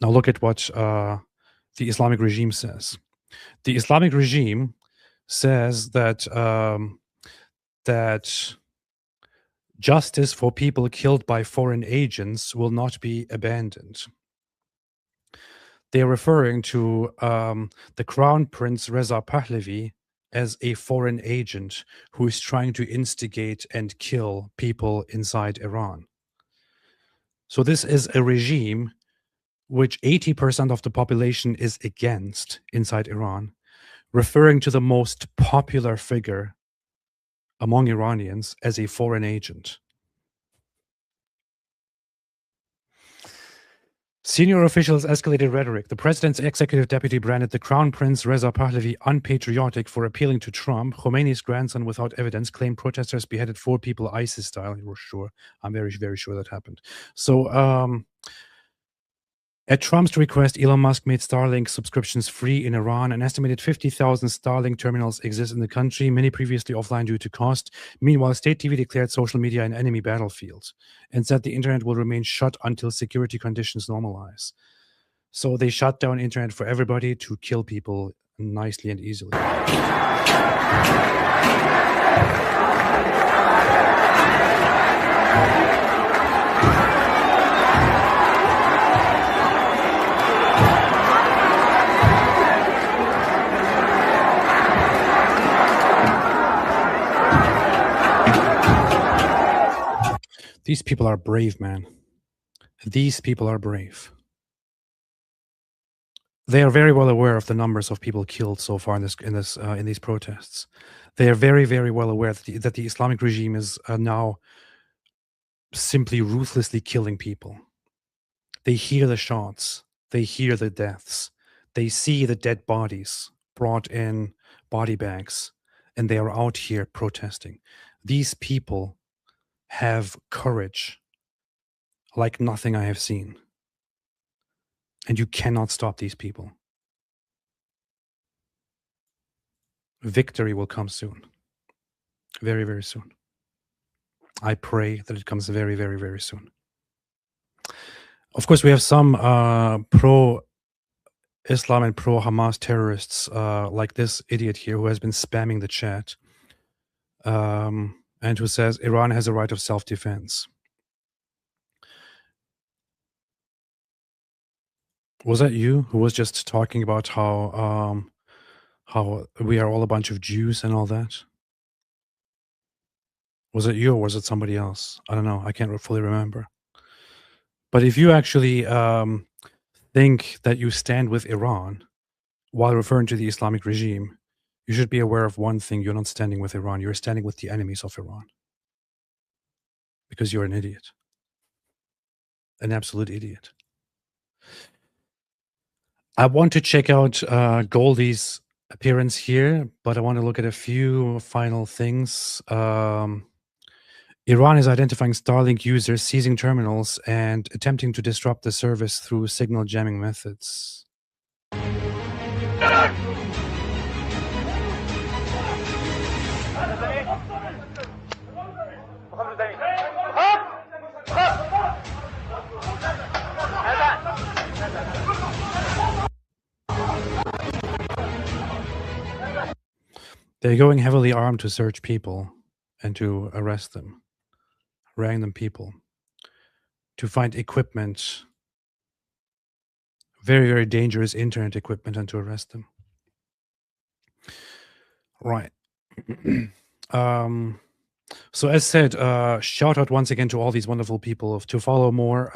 Now look at what the Islamic regime says. The Islamic regime says that that justice for people killed by foreign agents will not be abandoned. They're referring to the Crown Prince Reza Pahlavi as a foreign agent who is trying to instigate and kill people inside Iran. So this is a regime which 80% of the population is against inside Iran, referring to the most popular figure among Iranians as a foreign agent. Senior officials escalated rhetoric. The president's executive deputy branded the Crown Prince Reza Pahlavi unpatriotic for appealing to Trump. Khomeini's grandson, without evidence, claimed protesters beheaded 4 people ISIS style. You were sure? I'm very, very sure that happened. So, at Trump's request, Elon Musk made Starlink subscriptions free in Iran. An estimated 50,000 Starlink terminals exist in the country, many previously offline due to cost. Meanwhile, state TV declared social media an enemy battlefield and said the internet will remain shut until security conditions normalize. So they shut down internet for everybody to kill people nicely and easily. These people are brave, man. These people are brave. They are very well aware of the numbers of people killed so far in these protests. They are very, very well aware that the Islamic regime is now simply ruthlessly killing people. They hear the shots. They hear the deaths. They see the dead bodies brought in body bags, and they are out here protesting. These people have courage like nothing I have seen. And you cannot stop these people. Victory will come soon. Very, very soon. I pray that it comes very, very, very soon. Of course, we have some pro-Islam and pro-Hamas terrorists like this idiot here who has been spamming the chat and who says Iran has a right of self-defense. Was that you who was just talking about how we are all a bunch of Jews and all that? Was it you or was it somebody else? I don't know. I can't fully remember. But if you actually think that you stand with Iran while referring to the Islamic regime, you should be aware of one thing. You're not standing with Iran. You're standing with the enemies of Iran. Because you're an idiot. An absolute idiot. I want to check out Goldie's appearance here, but I want to look at a few final things. Iran is identifying Starlink users, seizing terminals, and attempting to disrupt the service through signal jamming methods. They're going heavily armed to search people and to arrest them. Random people. To find equipment. Very, very dangerous internet equipment and to arrest them. Right. So as said, shout out once again to all these wonderful people to follow more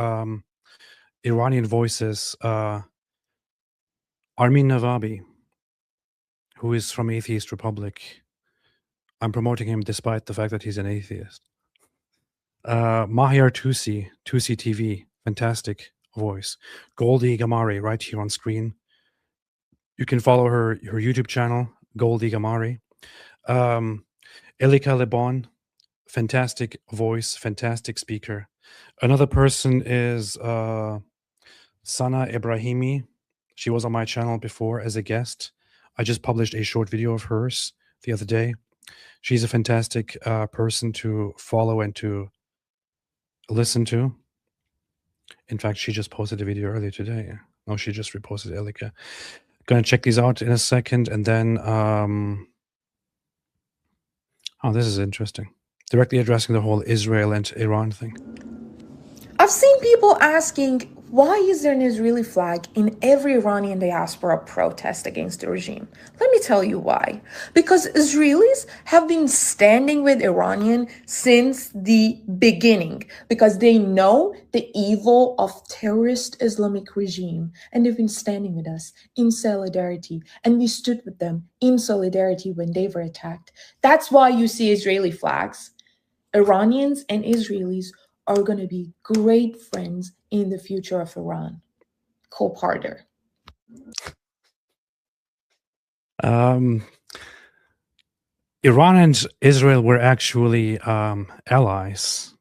Iranian voices. Armin Navabi, who is from Atheist Republic. I'm promoting him despite the fact that he's an atheist. Mahyar Tusi TV, fantastic voice. Goldie Gamari, right here on screen. You can follow her YouTube channel, Goldie Gamari. Elika Lebon, fantastic voice, fantastic speaker. Another person is Sana Ibrahimi. She was on my channel before as a guest. I just published a short video of hers the other day. She's a fantastic person to follow and to listen to. In fact, she just posted a video earlier today. No, she just reposted Elika. Gonna check these out in a second, and then oh, this is interesting. Directly addressing the whole Israel and Iran thing. I've seen people asking, why is there an Israeli flag in every Iranian diaspora protest against the regime? Let me tell you why. Because Israelis have been standing with Iranian since the beginning, because they know the evil of terrorist Islamic regime, and they've been standing with us in solidarity, and we stood with them in solidarity when they were attacked. That's why you see Israeli flags. Iranians and Israelis are going to be great friends in the future of Iran. Co-partner. Iran and Israel were actually allies.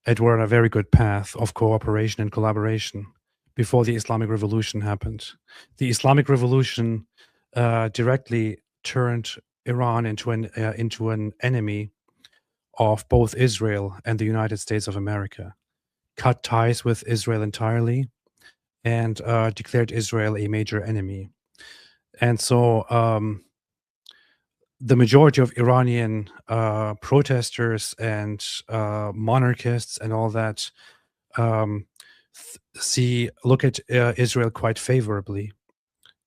It were on a very good path of cooperation and collaboration before the Islamic Revolution happened. The Islamic Revolution directly turned Iran into an enemy of both Israel and the United States of America, cut ties with Israel entirely, and declared Israel a major enemy. And so the majority of Iranian protesters and monarchists and all that look at Israel quite favorably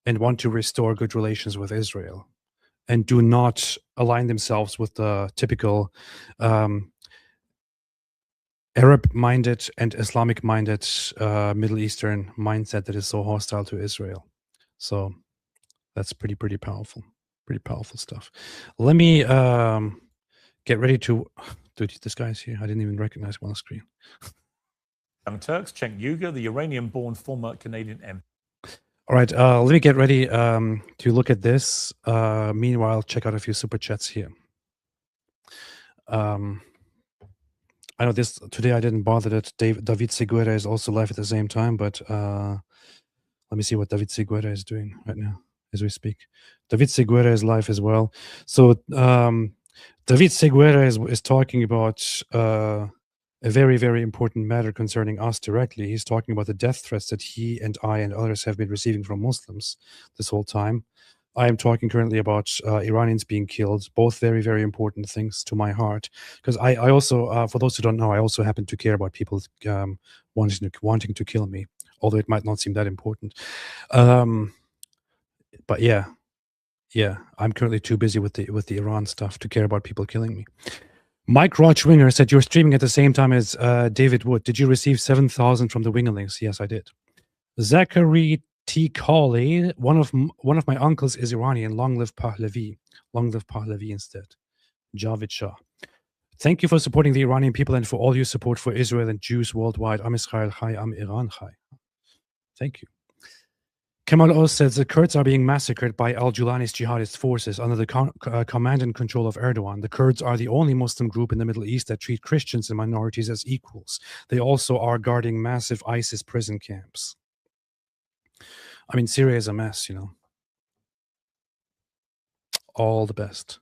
and want to restore good relations with Israel, and do not align themselves with the typical Arab-minded and Islamic-minded Middle Eastern mindset that is so hostile to Israel. So that's pretty powerful. Pretty powerful stuff. Let me get ready to... Dude, this guy's here. I didn't even recognize him on the screen. Young Turks, Cenk Uygur, the Iranian-born former Canadian MP. All right, let me get ready to look at this. Meanwhile, check out a few super chats here. I know this today I didn't bother that David Segura is also live at the same time, but let me see what David Segura is doing right now as we speak. David Segura is live as well. So David Segura is talking about a very, very important matter concerning us directly. He's talking about the death threats that he and I and others have been receiving from Muslims this whole time. I am talking currently about Iranians being killed, both very, very important things to my heart. Because I also, for those who don't know, I also happen to care about people wanting to kill me, although it might not seem that important. But yeah, I'm currently too busy with the Iran stuff to care about people killing me. Mike Rochwinger said you're streaming at the same time as David Wood. Did you receive 7,000 from the Wingerlings? Yes, I did. Zachary T. Cawley, one of my uncles is Iranian. Long live Pahlavi. Long live Pahlavi instead. Javed Shah. Thank you for supporting the Iranian people and for all your support for Israel and Jews worldwide. Am Israel Chai, Am Iran Chai. Thank you. Kemal Oz says the Kurds are being massacred by al-Julani's jihadist forces under the command and control of Erdogan. The Kurds are the only Muslim group in the Middle East that treat Christians and minorities as equals. They also are guarding massive ISIS prison camps. I mean, Syria is a mess, you know. All the best.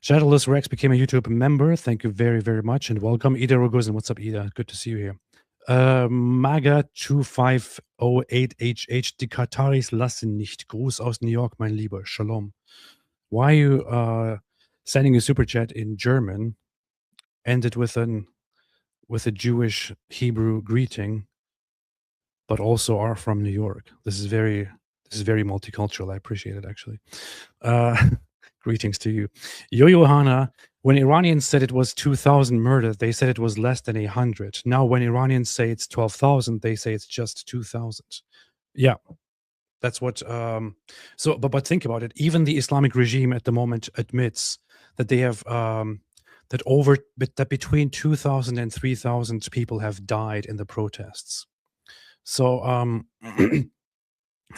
Shadowless Rex became a YouTube member. Thank you very, very much and welcome. Ida Rogozin. What's up, Ida? Good to see you here. Maga2508HH, die Kataris lassen nicht. Gruß aus New York, mein Lieber. Shalom. Why are you sending a super chat in German? Ended with a Jewish Hebrew greeting, but also are from New York. This is very multicultural. I appreciate it, actually. Greetings to you. Yo-Yo Hana, when Iranians said it was 2,000 murdered, they said it was less than 100. Now, when Iranians say it's 12,000, they say it's just 2,000. Yeah, that's what. But think about it. Even the Islamic regime at the moment admits that they have that between 2,000 and 3,000 people have died in the protests. So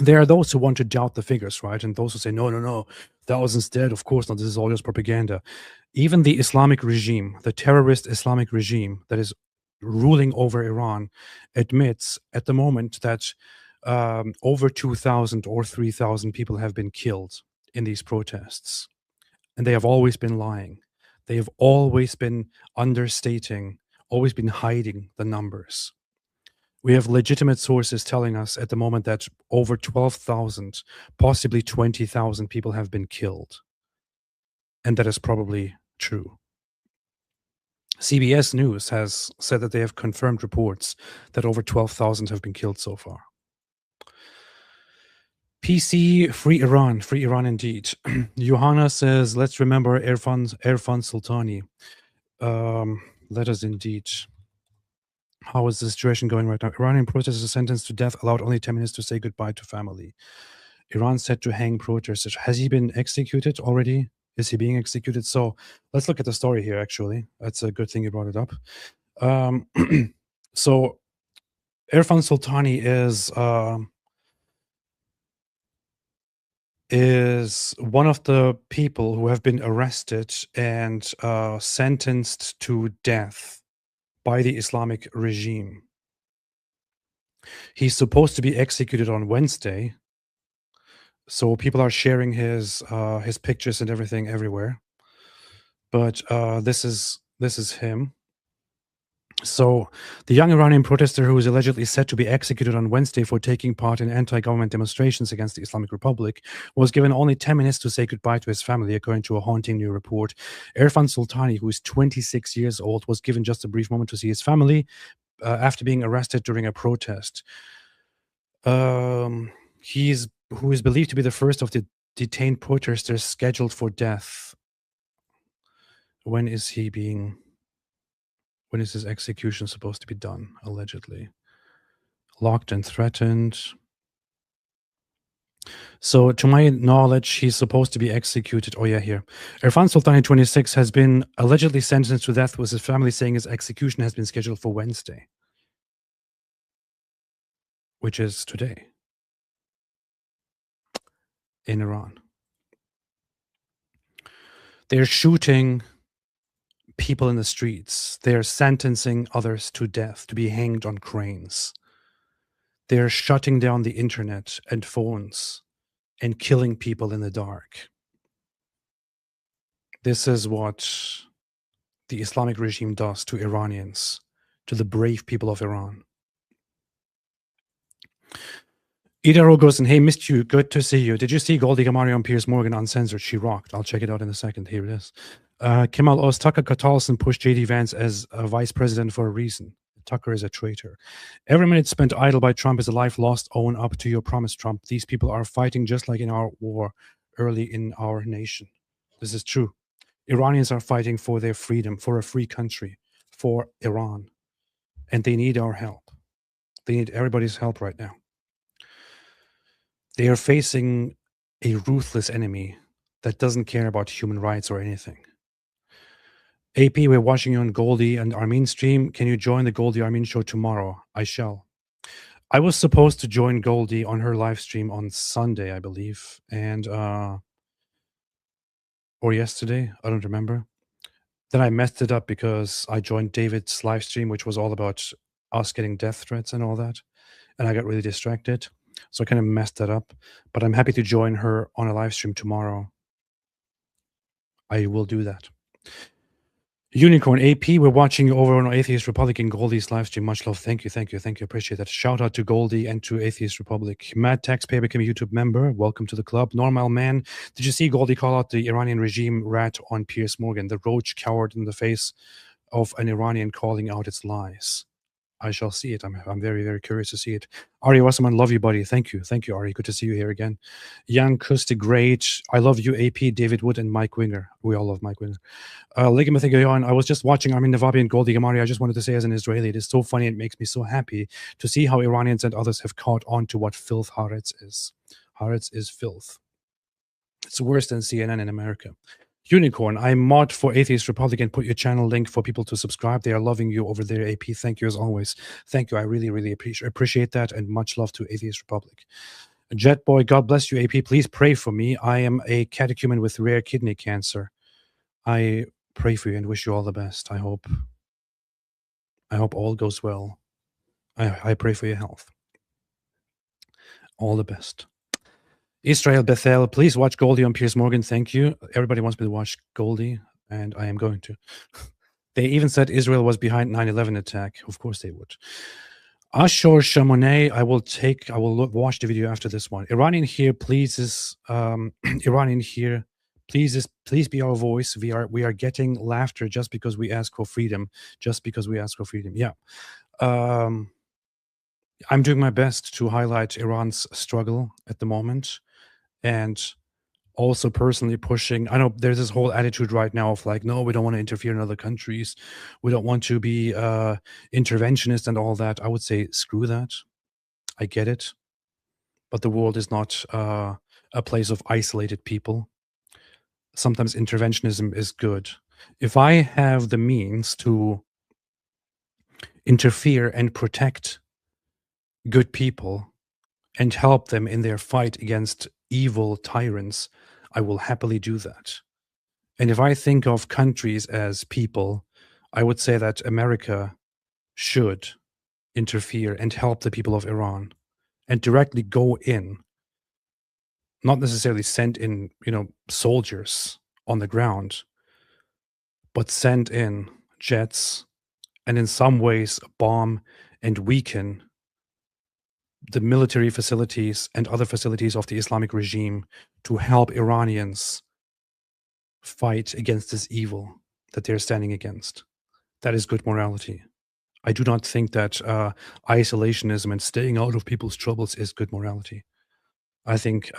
there are those who want to doubt the figures, right? And those who say, no, thousands dead. Of course not. This is all just propaganda. Even the Islamic regime, the terrorist Islamic regime that is ruling over Iran, admits at the moment that over 2,000 or 3,000 people have been killed in these protests. And they have always been lying. They have always been understating, always been hiding the numbers. We have legitimate sources telling us at the moment that over 12,000, possibly 20,000 people have been killed. And that is probably true. CBS News has said that they have confirmed reports that over 12,000 have been killed so far. PC, free Iran indeed. Johanna says, let's remember Irfan Sultani. Let us indeed. How is the situation going right now? Iranian protesters sentenced to death allowed only 10 minutes to say goodbye to family. Iran set to hang protesters. Has he been executed already? Is he being executed? So let's look at the story here, actually. That's a good thing you brought it up. So Irfan Sultani is one of the people who have been arrested and sentenced to death by the Islamic regime. He's supposed to be executed on Wednesday. So people are sharing his pictures and everything everywhere. But this is him. So the young Iranian protester who is allegedly set to be executed on Wednesday for taking part in anti-government demonstrations against the Islamic Republic was given only 10 minutes to say goodbye to his family, according to a haunting new report. Irfan Sultani, who is 26 years old, was given just a brief moment to see his family after being arrested during a protest. Who is believed to be the first of the detained protesters scheduled for death. When is he being When is his execution supposed to be done? Allegedly. Locked and threatened. So, to my knowledge, he's supposed to be executed. Oh, yeah, here. Irfan Sultani, 26, has been allegedly sentenced to death, with his family saying his execution has been scheduled for Wednesday, which is today, in Iran. They're shooting people in the streets. They're sentencing others to death, to be hanged on cranes. They're shutting down the internet and phones and killing people in the dark. This is what the Islamic regime does to Iranians, to the brave people of Iran. Ida Rogosen, hey, missed you. Good to see you. Did you see Goldie Gamari on Piers Morgan Uncensored? She rocked. I'll check it out in a second. Here it is. Kemal Oz, Tucker Carlson pushed J.D. Vance as a vice president for a reason. Tucker is a traitor. Every minute spent idle by Trump is a life lost. Own up to your promise, Trump. These people are fighting just like in our war early in our nation. This is true. Iranians are fighting for their freedom, for a free country, for Iran. And they need our help. They need everybody's help right now. They are facing a ruthless enemy that doesn't care about human rights or anything. AP, we're watching you on Goldie and Armin stream. Can you join the Goldie Armin show tomorrow? I shall. I was supposed to join Goldie on her live stream on Sunday, I believe, and or yesterday, I don't remember. Then I messed it up because I joined David's live stream, which was all about us getting death threats and all that, and I got really distracted, so I kind of messed that up. But I'm happy to join her on a live stream tomorrow. I will do that. Unicorn AP, we're watching you over on Atheist Republic in Goldie's live stream. Much love. Thank you, thank you, thank you. Appreciate that. Shout out to Goldie and to Atheist Republic. Mad Taxpayer became a YouTube member. Welcome to the club. Normal Man, did you see Goldie call out the Iranian regime rat on Piers Morgan? The roach cowered in the face of an Iranian calling out its lies. I shall see it. I'm very, very curious to see it. Ari Wasserman, love you, buddy. Thank you. Thank you, Ari. Good to see you here again. Jan Kuste, great. I love you, AP, David Wood, and Mike Winger. We all love Mike Winger. I was just watching Armin Navabi and Goldie Gamari. I just wanted to say, as an Israeli, it is so funny. It makes me so happy to see how Iranians and others have caught on to what filth Haaretz is. Haaretz is filth. It's worse than CNN in America. Unicorn, I mod for Atheist Republic and put your channel link for people to subscribe. They are loving you over there, AP. Thank you as always. Thank you. I really, really appreciate that, and much love to Atheist Republic. Jetboy, God bless you, AP. Please pray for me. I am a catechumen with rare kidney cancer. I pray for you and wish you all the best. I hope all goes well. I pray for your health. All the best. Israel Bethel, please watch Goldie on Piers Morgan. Thank you. Everybody wants me to watch Goldie, and I am going to. They even said Israel was behind 9/11 attack. Of course they would. Ashor Chamonix, I will watch the video after this one. Iranian here pleases. Iranian here please be our voice. We are getting laughter just because we ask for freedom. Just because we ask for freedom. Yeah. I'm doing my best to highlight Iran's struggle at the moment. And also personally pushing, I know there's this whole attitude right now of like, no, we don't want to interfere in other countries. We don't want to be interventionist and all that. I would say, screw that. I get it. But the world is not a place of isolated people. Sometimes interventionism is good. If I have the means to interfere and protect good people and help them in their fight against evil tyrants, I will happily do that. And if I think of countries as people, I would say that America should interfere and help the people of Iran and directly go in, not necessarily send in, soldiers on the ground, but send in jets and in some ways bomb and weaken the military facilities and other facilities of the Islamic regime to help Iranians fight against this evil that they're standing against. That is good morality. I do not think that isolationism and staying out of people's troubles is good morality. I think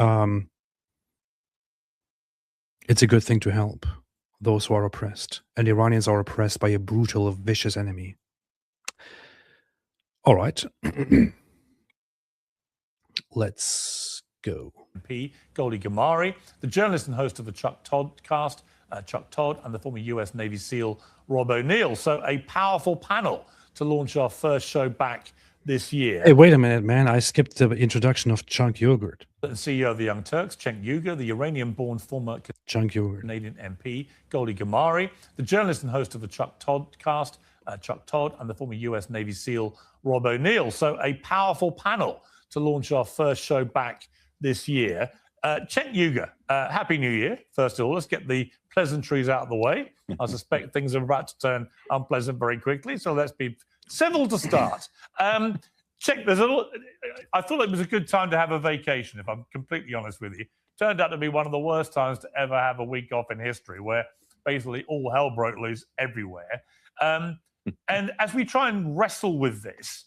it's a good thing to help. those who are oppressed, and Iranians are oppressed by a brutal, vicious enemy. All right. Let's go. MP Goldie Gamari, the journalist and host of the Chuck Todd cast, Chuck Todd, and the former US Navy SEAL Rob O'Neill. So a powerful panel to launch our first show back this year. Hey, wait a minute, man. I skipped the introduction of Chunk Yogurt. The CEO of the Young Turks, Cenk Uygur, the Iranian-born former Chunk Yogurt. Canadian MP Goldie Gamari, the journalist and host of the Chuck Todd cast, Chuck Todd, and the former US Navy SEAL Rob O'Neill. So a powerful panel to launch our first show back this year. Cenk Uygur, Happy New Year, first of all. Let's get the pleasantries out of the way. I suspect things are about to turn unpleasant very quickly, so let's be civil to start. Cenk, I thought it was a good time to have a vacation, if I'm completely honest with you. Turned out to be one of the worst times to ever have a week off in history, where basically all hell broke loose everywhere. And as we try and wrestle with this,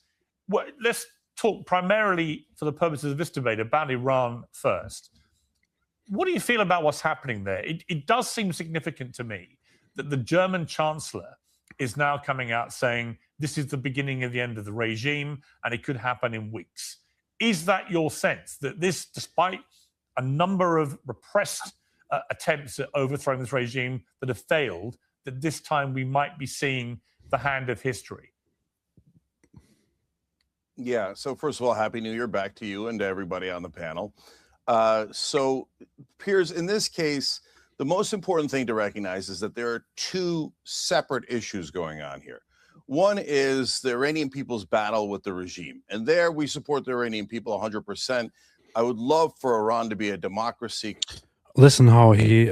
let's talk primarily for the purposes of this debate about Iran first. What do you feel about what's happening there? It does seem significant to me that the German chancellor is now coming out saying this is the beginning of the end of the regime and it could happen in weeks. Is that your sense, that this, despite a number of repressed attempts at overthrowing this regime that have failed, that this time we might be seeing the hand of history? Yeah, so first of all, Happy New Year back to you and to everybody on the panel. So, Piers, in this case, the most important thing to recognize is that there are two separate issues going on here. One is the Iranian people's battle with the regime. And there we support the Iranian people 100%. I would love for Iran to be a democracy. Listen how he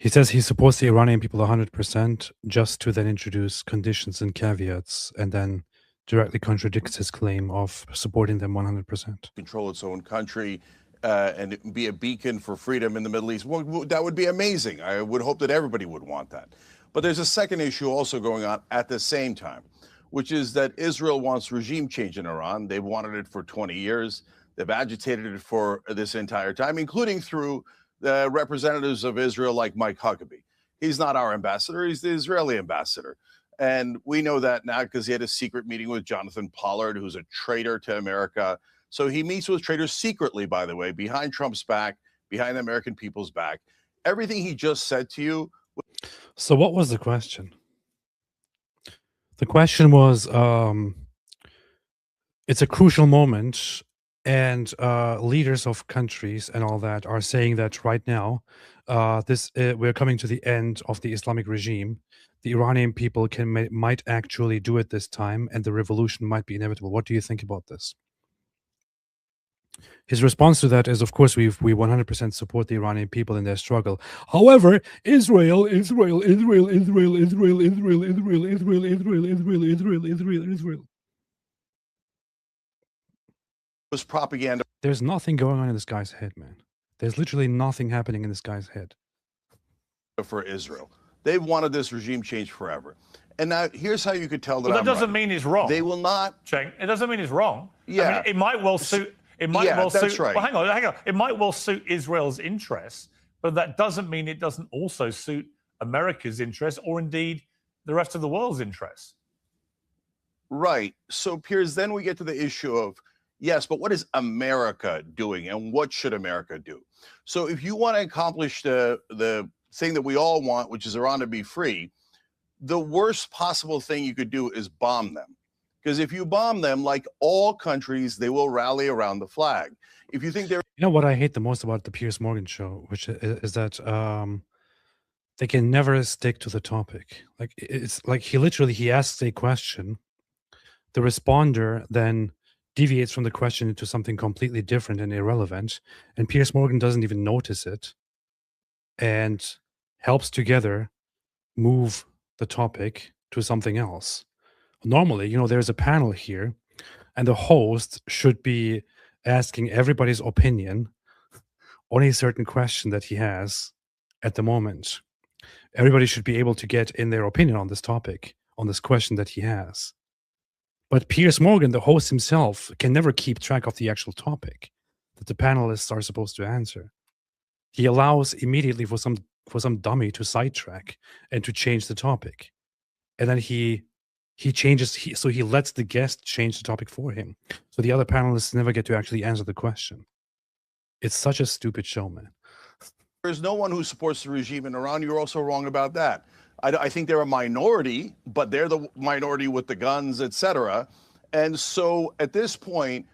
says he supports the Iranian people 100%, just to then introduce conditions and caveats, and then directly contradicts his claim of supporting them 100%. Control its own country and be a beacon for freedom in the Middle East. Well, that would be amazing. I would hope that everybody would want that. But there's a second issue also going on at the same time, which is that Israel wants regime change in Iran. They've wanted it for 20 years. They've agitated it for this entire time, including through the representatives of Israel like Mike Huckabee. He's not our ambassador. He's the Israeli ambassador. And we know that now because he had a secret meeting with Jonathan Pollard, who's a traitor to America. So he meets with traitors secretly, by the way, behind Trump's back, behind the American people's back. Everything he just said to you. So what was the question? The question was, it's a crucial moment, and leaders of countries and all that are saying that right now, we're coming to the end of the Islamic regime. The Iranian people might actually do it this time, and the revolution might be inevitable. What do you think about this? His response to that is, of course, we 100% support the Iranian people in their struggle. However, Israel was propaganda. There's nothing going on in this guy's head, man. There's literally nothing happening in this guy's head. For Israel. They've wanted this regime change forever. And now here's how you could tell that. Well, that doesn't mean it's wrong. They will not. Cenk, it doesn't mean it's wrong. Yeah. I mean, it might well suit. It might well that's suit. right. Well, hang on. It might well suit Israel's interests, but that doesn't mean it doesn't also suit America's interests, or indeed the rest of the world's interests. Right. So, Piers, then we get to the issue of, yes, but what is America doing and what should America do? So if you want to accomplish the thing that we all want, which is Iran to be free, the worst possible thing you could do is bomb them. Because if you bomb them, like all countries, they will rally around the flag. If you think they're... You know what I hate the most about the Piers Morgan show, which is that they can never stick to the topic. Like, it's like he asks a question, the responder then deviates from the question into something completely different and irrelevant, and Piers Morgan doesn't even notice it and helps together move the topic to something else. Normally, you know, there's a panel here, and the host should be asking everybody's opinion on a certain question that he has at the moment. Everybody should be able to get in their opinion on this topic, on this question that he has. But Piers Morgan, the host himself, can never keep track of the actual topic that the panelists are supposed to answer. He allows immediately for some dummy to sidetrack and to change the topic, and then he changes. So he lets the guest change the topic for him, so the other panelists never get to actually answer the question. It's such a stupid show, man. There's no one who supports the regime in Iran. You're also wrong about that. I think they're a minority, but they're the minority with the guns, etc. And so at this point,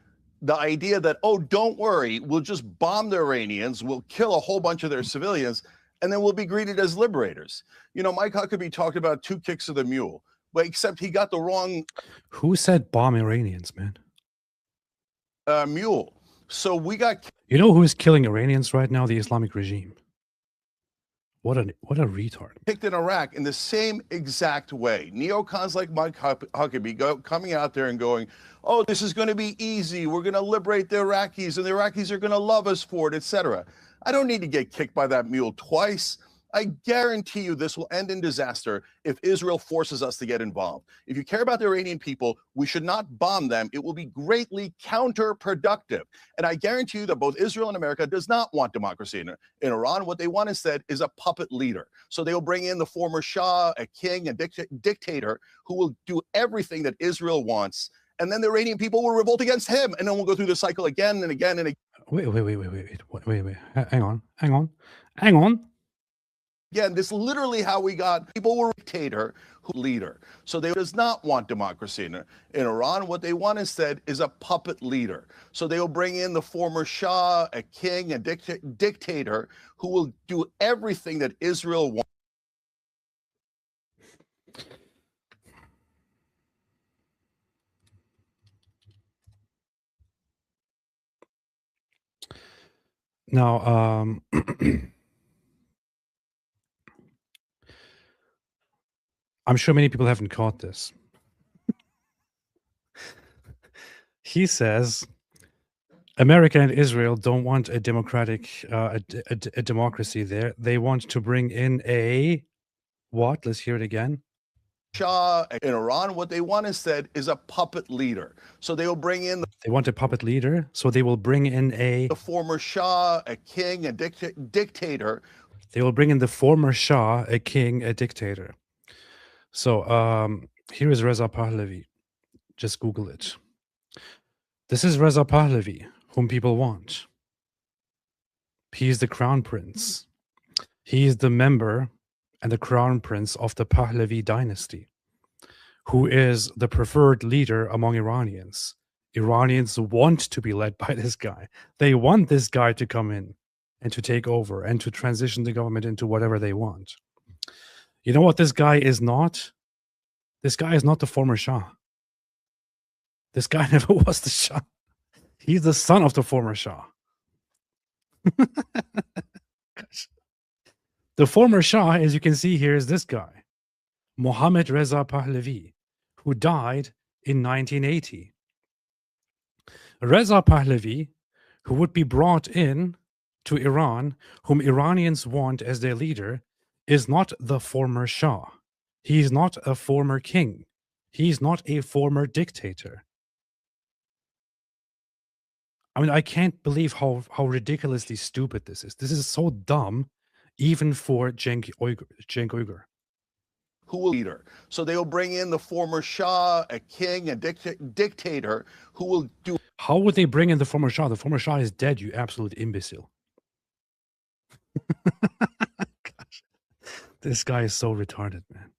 the idea that, oh, don't worry, we'll just bomb the Iranians, we'll kill a whole bunch of their civilians, and then we'll be greeted as liberators. You know, Mike Huckabee talked about 2 kicks of the mule, but except he got the wrong. Who said bomb Iranians, man? Mule. So we got. You know who is killing Iranians right now? The Islamic regime. What a retard. Kicked in Iraq in the same exact way. Neocons like Mike Huckabee coming out there and going, oh, this is going to be easy. We're going to liberate the Iraqis, and the Iraqis are going to love us for it, etc. I don't need to get kicked by that mule twice. I guarantee you this will end in disaster if Israel forces us to get involved. If you care about the Iranian people, we should not bomb them. It will be greatly counterproductive. And I guarantee you that both Israel and America does not want democracy in Iran. What they want instead is a puppet leader. So they will bring in the former Shah, a king, a dictator who will do everything that Israel wants. And then the Iranian people will revolt against him. And then we'll go through the cycle again and again and again. Wait. Hang on. Again, this is literally how we got people were dictator who leader. So they does not want democracy in Iran. What they want instead is a puppet leader. So they will bring in the former Shah, a king, a dictator who will do everything that Israel wants. Now, I'm sure many people haven't caught this. He says America and Israel don't want a democratic, a democracy there. They want to bring in a what? Let's hear it again. Shah in Iran. What they want instead is a puppet leader. So they will bring in. They want a puppet leader. So they will bring in the former Shah, a king, a dictator. They will bring in the former Shah, a king, a dictator. So here is Reza Pahlavi. Just Google it. This is Reza Pahlavi, whom people want. He is the crown prince. He is the member and the crown prince of the Pahlavi dynasty, who is the preferred leader among Iranians. Iranians want to be led by this guy. They want this guy to come in and to take over and to transition the government into whatever they want. You know what this guy is not? This guy is not the former Shah. This guy never was the Shah. He's the son of the former Shah. The former Shah, as you can see here, is this guy, Mohammad Reza Pahlavi, who died in 1980. Reza Pahlavi, who would be brought in to Iran, whom Iranians want as their leader, is not the former Shah. He is not a former king. He is not a former dictator. I mean, I can't believe how ridiculously stupid this is. This is so dumb, even for Cenk Uygur. Who will leader? So they will bring in the former Shah, a king, a dictator who will do. How would they bring in the former Shah? The former Shah is dead, you absolute imbecile. Gosh. This guy is so retarded, man.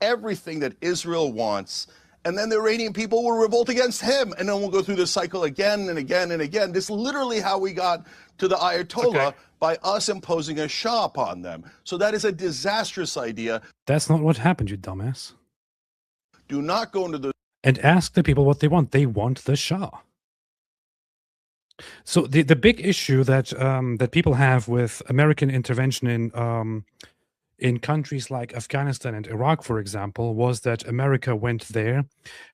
Everything that Israel wants, and then the Iranian people will revolt against him, and then we'll go through this cycle again and again and again. This is literally how we got to the Ayatollah, by us imposing a Shah upon them. So that is a disastrous idea. That's not what happened, you dumbass. Do not go into the... And ask the people what they want. They want the Shah. So the big issue that that people have with American intervention in countries like Afghanistan and Iraq, for example, was that America went there,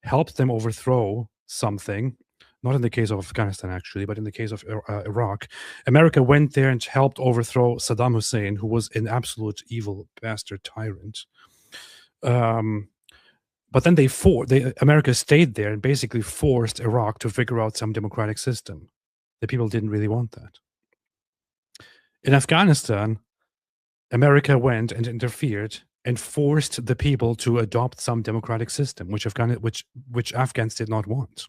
helped them overthrow something. Not in the case of Afghanistan, actually, but in the case of Iraq. America went there and helped overthrow Saddam Hussein, who was an absolute evil bastard tyrant. But then America stayed there and basically forced Iraq to figure out some democratic system. The people didn't really want that. In Afghanistan, America went and interfered and forced the people to adopt some democratic system, which Afghans did not want.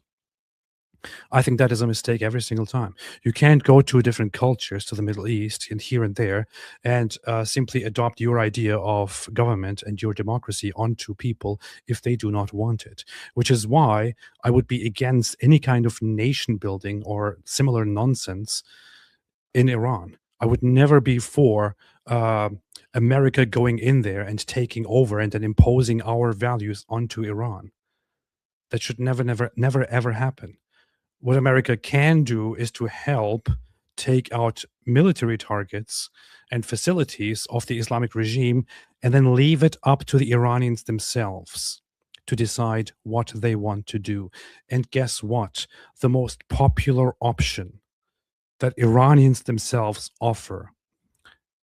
I think that is a mistake every single time. You can't go to different cultures, to the Middle East and here and there, and simply adopt your idea of government and your democracy onto people if they do not want it. Which is why I would be against any kind of nation building or similar nonsense in Iran. I would never be for America going in there and taking over and then imposing our values onto Iran. That should never, ever happen. What America can do is to help take out military targets and facilities of the Islamic regime and then leave it up to the Iranians themselves to decide what they want to do. And guess what? The most popular option that Iranians themselves offer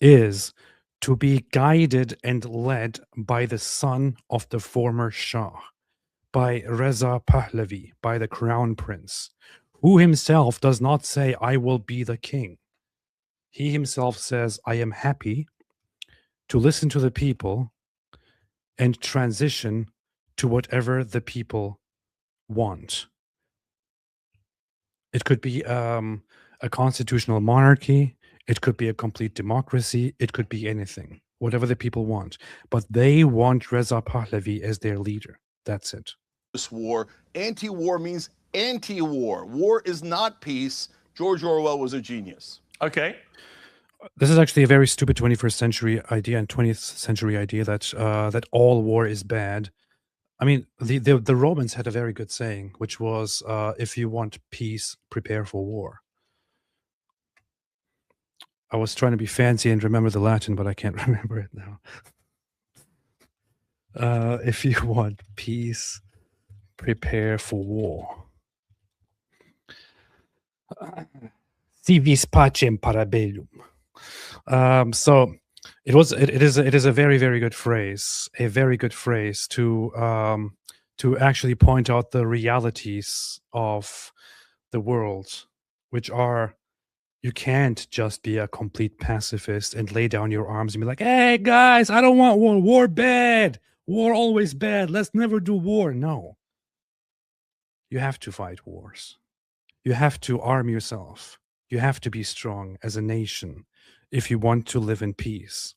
is to be guided and led by the son of the former Shah, by Reza Pahlavi, by the crown prince, who himself does not say, I will be the king. He himself says, I am happy to listen to the people and transition to whatever the people want. It could be a constitutional monarchy. It could be a complete democracy. It could be anything, whatever the people want. But they want Reza Pahlavi as their leader. That's it. This war, anti-war means anti-war. War is not peace. George Orwell was a genius. Okay. This is actually a very stupid 21st century idea and 20th century idea that all war is bad. I mean, the Romans had a very good saying, which was, if you want peace, prepare for war. I was trying to be fancy and remember the Latin, but I can't remember it now. If you want peace, prepare for war. Si vis pacem para bellum. So it is a very, very good phrase, to actually point out the realities of the world, which are, you can't just be a complete pacifist and lay down your arms and be like, hey guys, I don't want war. War bad. War always bad. Let's never do war. No. You have to fight wars. You have to arm yourself. You have to be strong as a nation if you want to live in peace.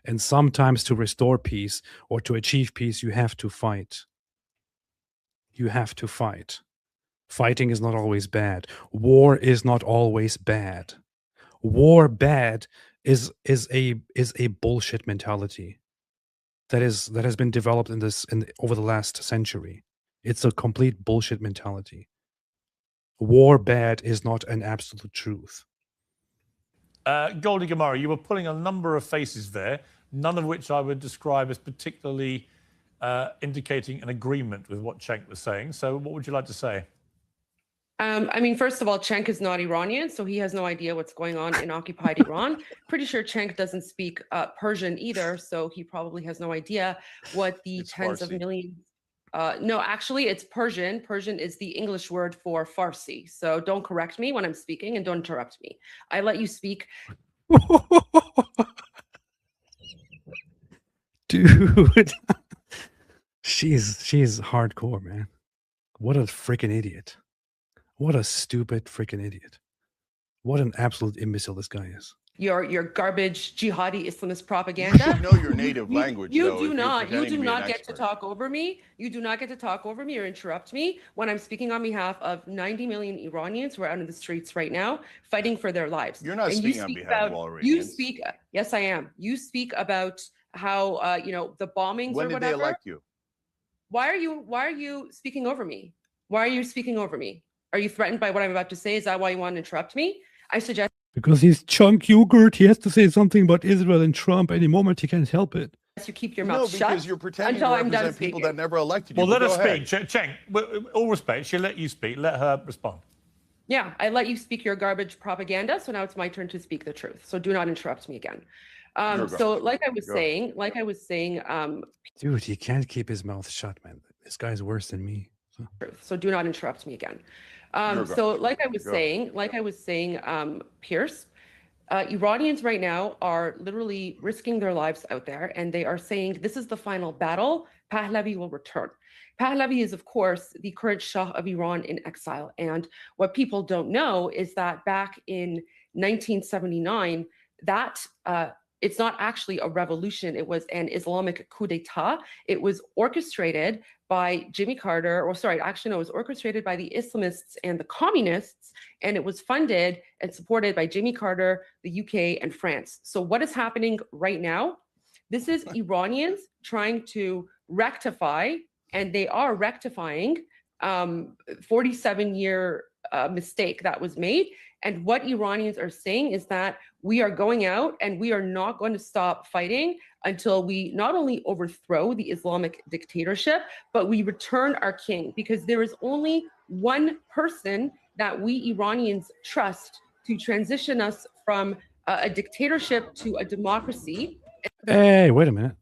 And sometimes to restore peace or to achieve peace, you have to fight. You have to fight. Fighting is not always bad. War is not always bad. War bad is a bullshit mentality that has been developed over the last century. It's a complete bullshit mentality. War bad is not an absolute truth. Goldie Gamari, you were pulling a number of faces there, none of which I would describe as particularly indicating an agreement with what Cenk was saying. So what would you like to say? I mean, first of all, Cenk is not Iranian, so he has no idea what's going on in occupied Iran. Pretty sure Cenk doesn't speak Persian either, so he probably has no idea what the tens of millions. No, actually, it's Persian. Persian is the English word for Farsi. So don't correct me when I'm speaking and don't interrupt me. I let you speak. Dude, she's hardcore, man. What a freaking idiot. What a stupid freaking idiot. What an absolute imbecile this guy is. Your garbage jihadi Islamist propaganda. You know your native language. You do not get to talk over me. You do not get to talk over me or interrupt me when I'm speaking on behalf of 90 million Iranians who are out in the streets right now fighting for their lives. You're not speaking on behalf of all Iranians. You speak. Yes, I am. You speak about how the bombings when or whatever. When did they elect you? Why are you speaking over me? Why are you speaking over me? Are you threatened by what I'm about to say? Is that why you want to interrupt me? I suggest. Because he's chunk yogurt, he has to say something about Israel and Trump any moment. He can't help it. You keep your mouth shut. No, because you're pretending to represent people that never elected you. Well, let her speak. Cenk, with all respect, she'll let you speak. Let her respond. Yeah, I let you speak your garbage propaganda, so now it's my turn to speak the truth. So do not interrupt me again. So like I was saying, dude, he can't keep his mouth shut, man. This guy's worse than me. So do not interrupt me again. So like I was saying, Pierce, Iranians right now are literally risking their lives out there, and they are saying this is the final battle. Pahlavi will return. Pahlavi is, of course, the current Shah of Iran in exile. And what people don't know is that back in 1979, that it's not actually a revolution. It was an Islamic coup d'etat. It was orchestrated by Jimmy Carter, or sorry, actually, no, it was orchestrated by the Islamists and the communists, and it was funded and supported by Jimmy Carter, the UK, and France. So what is happening right now? This is Iranians trying to rectify, and they are rectifying 47-year mistake that was made. And what Iranians are saying is that we are going out and we are not going to stop fighting until we not only overthrow the Islamic dictatorship, but we return our king, because there is only one person that we Iranians trust to transition us from a dictatorship to a democracy. Hey, wait a minute.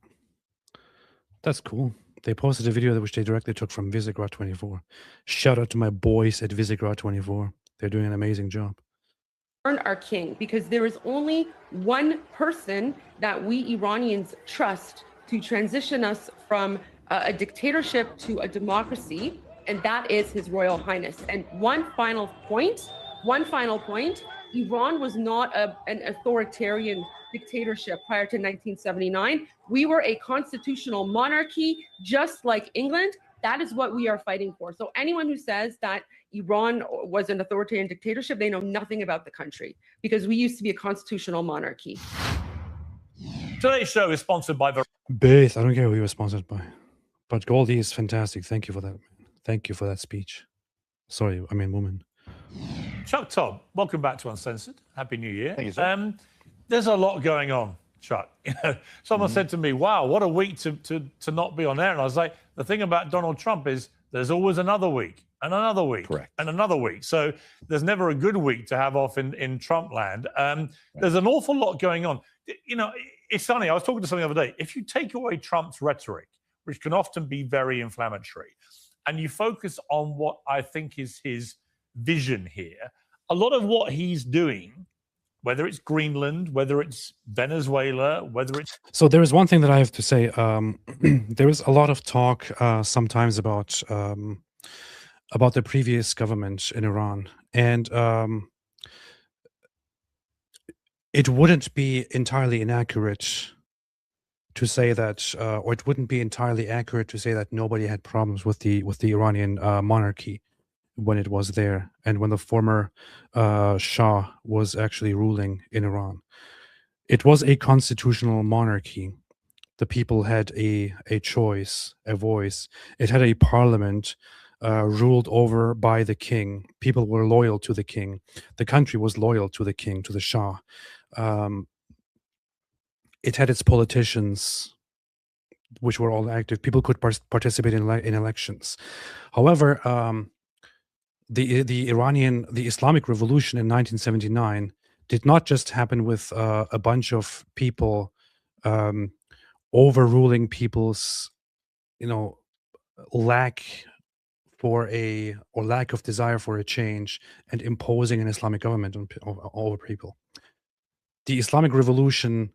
That's cool. They posted a video which they directly took from Visegrad 24. Shout out to my boys at Visegrad 24. They're doing an amazing job. Our king, because there is only one person that we Iranians trust to transition us from a dictatorship to a democracy, and that is His Royal Highness. And one final point, Iran was not an authoritarian dictatorship prior to 1979. We were a constitutional monarchy, just like England. That is what we are fighting for. So anyone who says that Iran was an authoritarian dictatorship, they know nothing about the country, because we used to be a constitutional monarchy. Today's show is sponsored by Beth, I don't care who you're sponsored by. But Goldie is fantastic. Thank you for that. Thank you for that speech. Sorry, I mean woman. Chuck Todd. Welcome back to Uncensored. Happy New Year. Thank you, sir. There's a lot going on, Chuck. Someone said to me, wow, what a week to not be on air. And I was like, the thing about Donald Trump is there's always another week and another week. Correct. And another week. So there's never a good week to have off in Trump land. There's an awful lot going on. You know, it's funny. I was talking to someone the other day. If you take away Trump's rhetoric, which can often be very inflammatory, and you focus on what I think is his vision here, a lot of what he's doing, whether it's Greenland, whether it's Venezuela, whether it's... So there is one thing that I have to say. There is a lot of talk sometimes about the previous government in Iran. And it wouldn't be entirely inaccurate to say that, or it wouldn't be entirely accurate to say that nobody had problems with the Iranian monarchy when it was there, and when the former Shah was actually ruling in Iran. It was a constitutional monarchy. The people had a choice, a voice. It had a parliament ruled over by the king. People were loyal to the king. The country was loyal to the king, to the Shah. It had its politicians, which were all active. People could participate in elections. However, the Islamic Revolution in 1979 did not just happen with a bunch of people overruling people's, lack of desire for a change and imposing an Islamic government over people. The Islamic Revolution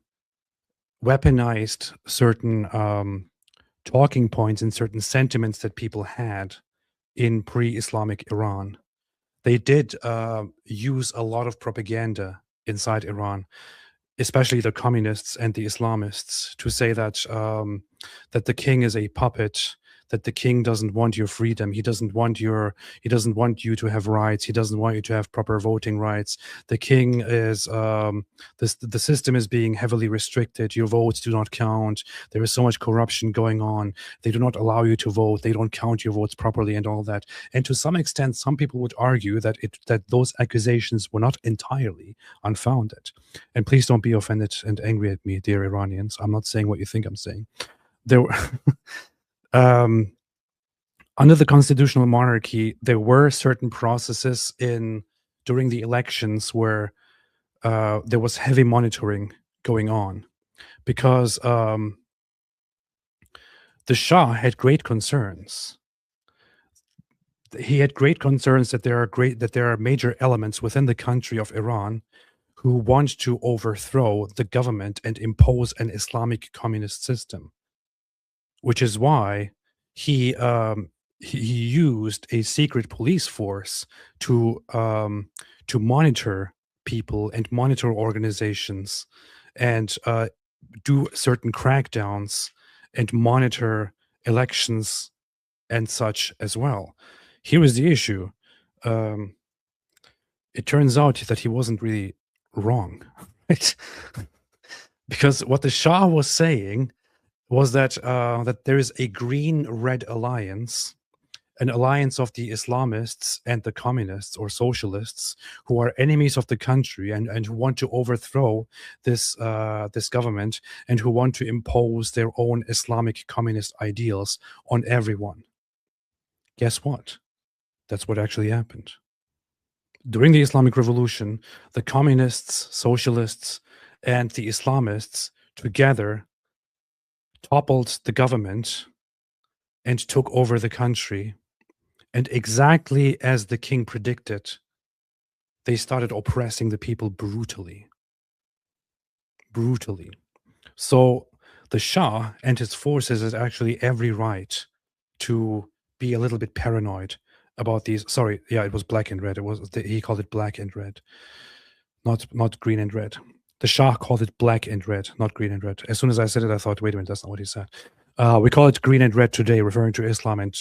weaponized certain talking points and certain sentiments that people had in pre-Islamic Iran. They did use a lot of propaganda inside Iran, especially the communists and the Islamists, to say that that the king is a puppet, that the king doesn't want your freedom. He doesn't want you to have rights. He doesn't want you to have proper voting rights. The king is the system is being heavily restricted. Your votes do not count. There is so much corruption going on. They do not allow you to vote. They don't count your votes properly and all that. And to some extent, some people would argue that those accusations were not entirely unfounded. And please don't be offended and angry at me, dear Iranians. I'm not saying what you think I'm saying. There were under the constitutional monarchy, there were certain processes during the elections where there was heavy monitoring going on, because the Shah had great concerns. He had great concerns that there are major elements within the country of Iran who want to overthrow the government and impose an Islamic communist system, which is why he used a secret police force to monitor people and monitor organizations and do certain crackdowns and monitor elections and such as well. Here is the issue. It turns out that he wasn't really wrong, right? Because what the Shah was saying was that that there is a green-red alliance, an alliance of the Islamists and the communists or socialists who are enemies of the country and who want to overthrow this this government and who want to impose their own Islamic communist ideals on everyone. Guess what? That's what actually happened. During the Islamic Revolution, the communists, socialists, and the Islamists together toppled the government and took over the country. And exactly as the king predicted, they started oppressing the people brutally. Brutally. So the Shah and his forces had actually every right to be a little bit paranoid about these. Sorry, yeah, it was black and red. It was he called it black and red, not green and red. The Shah called it black and red, not green and red. As soon as I said it, I thought, wait a minute, that's not what he said. We call it green and red today, referring to Islam and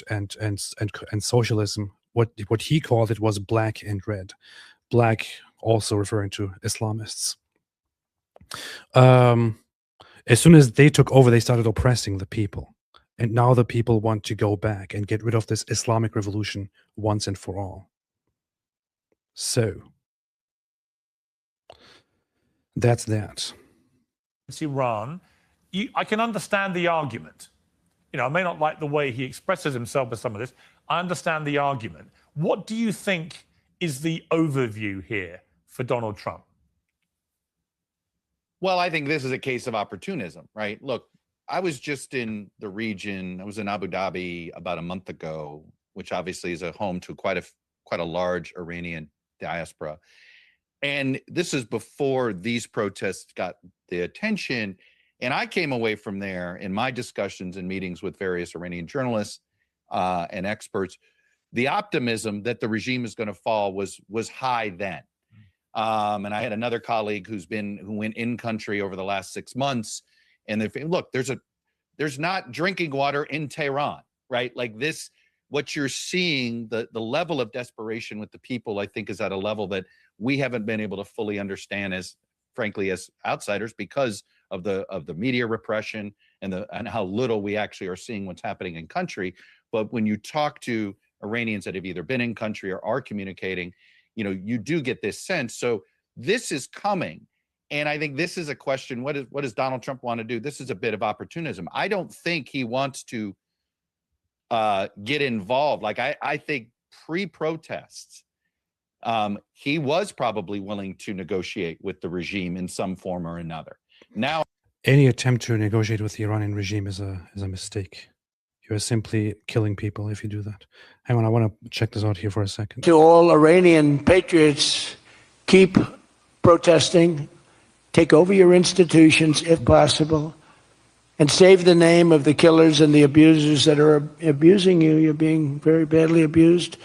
socialism. What he called it was black and red. Black also referring to Islamists. As soon as they took over, they started oppressing the people. And now the people want to go back and get rid of this Islamic revolution once and for all. So, that's that. It's Iran. I can understand the argument. You know, I may not like the way he expresses himself with some of this. I understand the argument. What do you think is the overview here for Donald Trump? Well, I think this is a case of opportunism, right? Look, I was just in the region. I was in Abu Dhabi about a month ago, which obviously is a home to quite a large Iranian diaspora. And this is before these protests got the attention. And I came away from there in my discussions and meetings with various Iranian journalists and experts. The optimism that the regime is going to fall was high then. And I had another colleague who went in country over the last 6 months. And look, there's not drinking water in Tehran, right? Like this, what you're seeing, the level of desperation with the people, I think, is at a level that we haven't been able to fully understand frankly, as outsiders, because of the media repression and how little we actually are seeing what's happening in country. But when you talk to Iranians that have either been in country or are communicating, you know, you do get this sense. So this is coming. And I think this is a question, what does Donald Trump want to do? This is a bit of opportunism. I don't think he wants to get involved. Like I think pre-protests, he was probably willing to negotiate with the regime in some form or another. Now, any attempt to negotiate with the Iranian regime is a mistake. You are simply killing people if you do that. Hang on, I want to check this out here for a second. To all Iranian patriots, keep protesting, take over your institutions if possible, and save the name of the killers and the abusers that are abusing you. You're being very badly abused.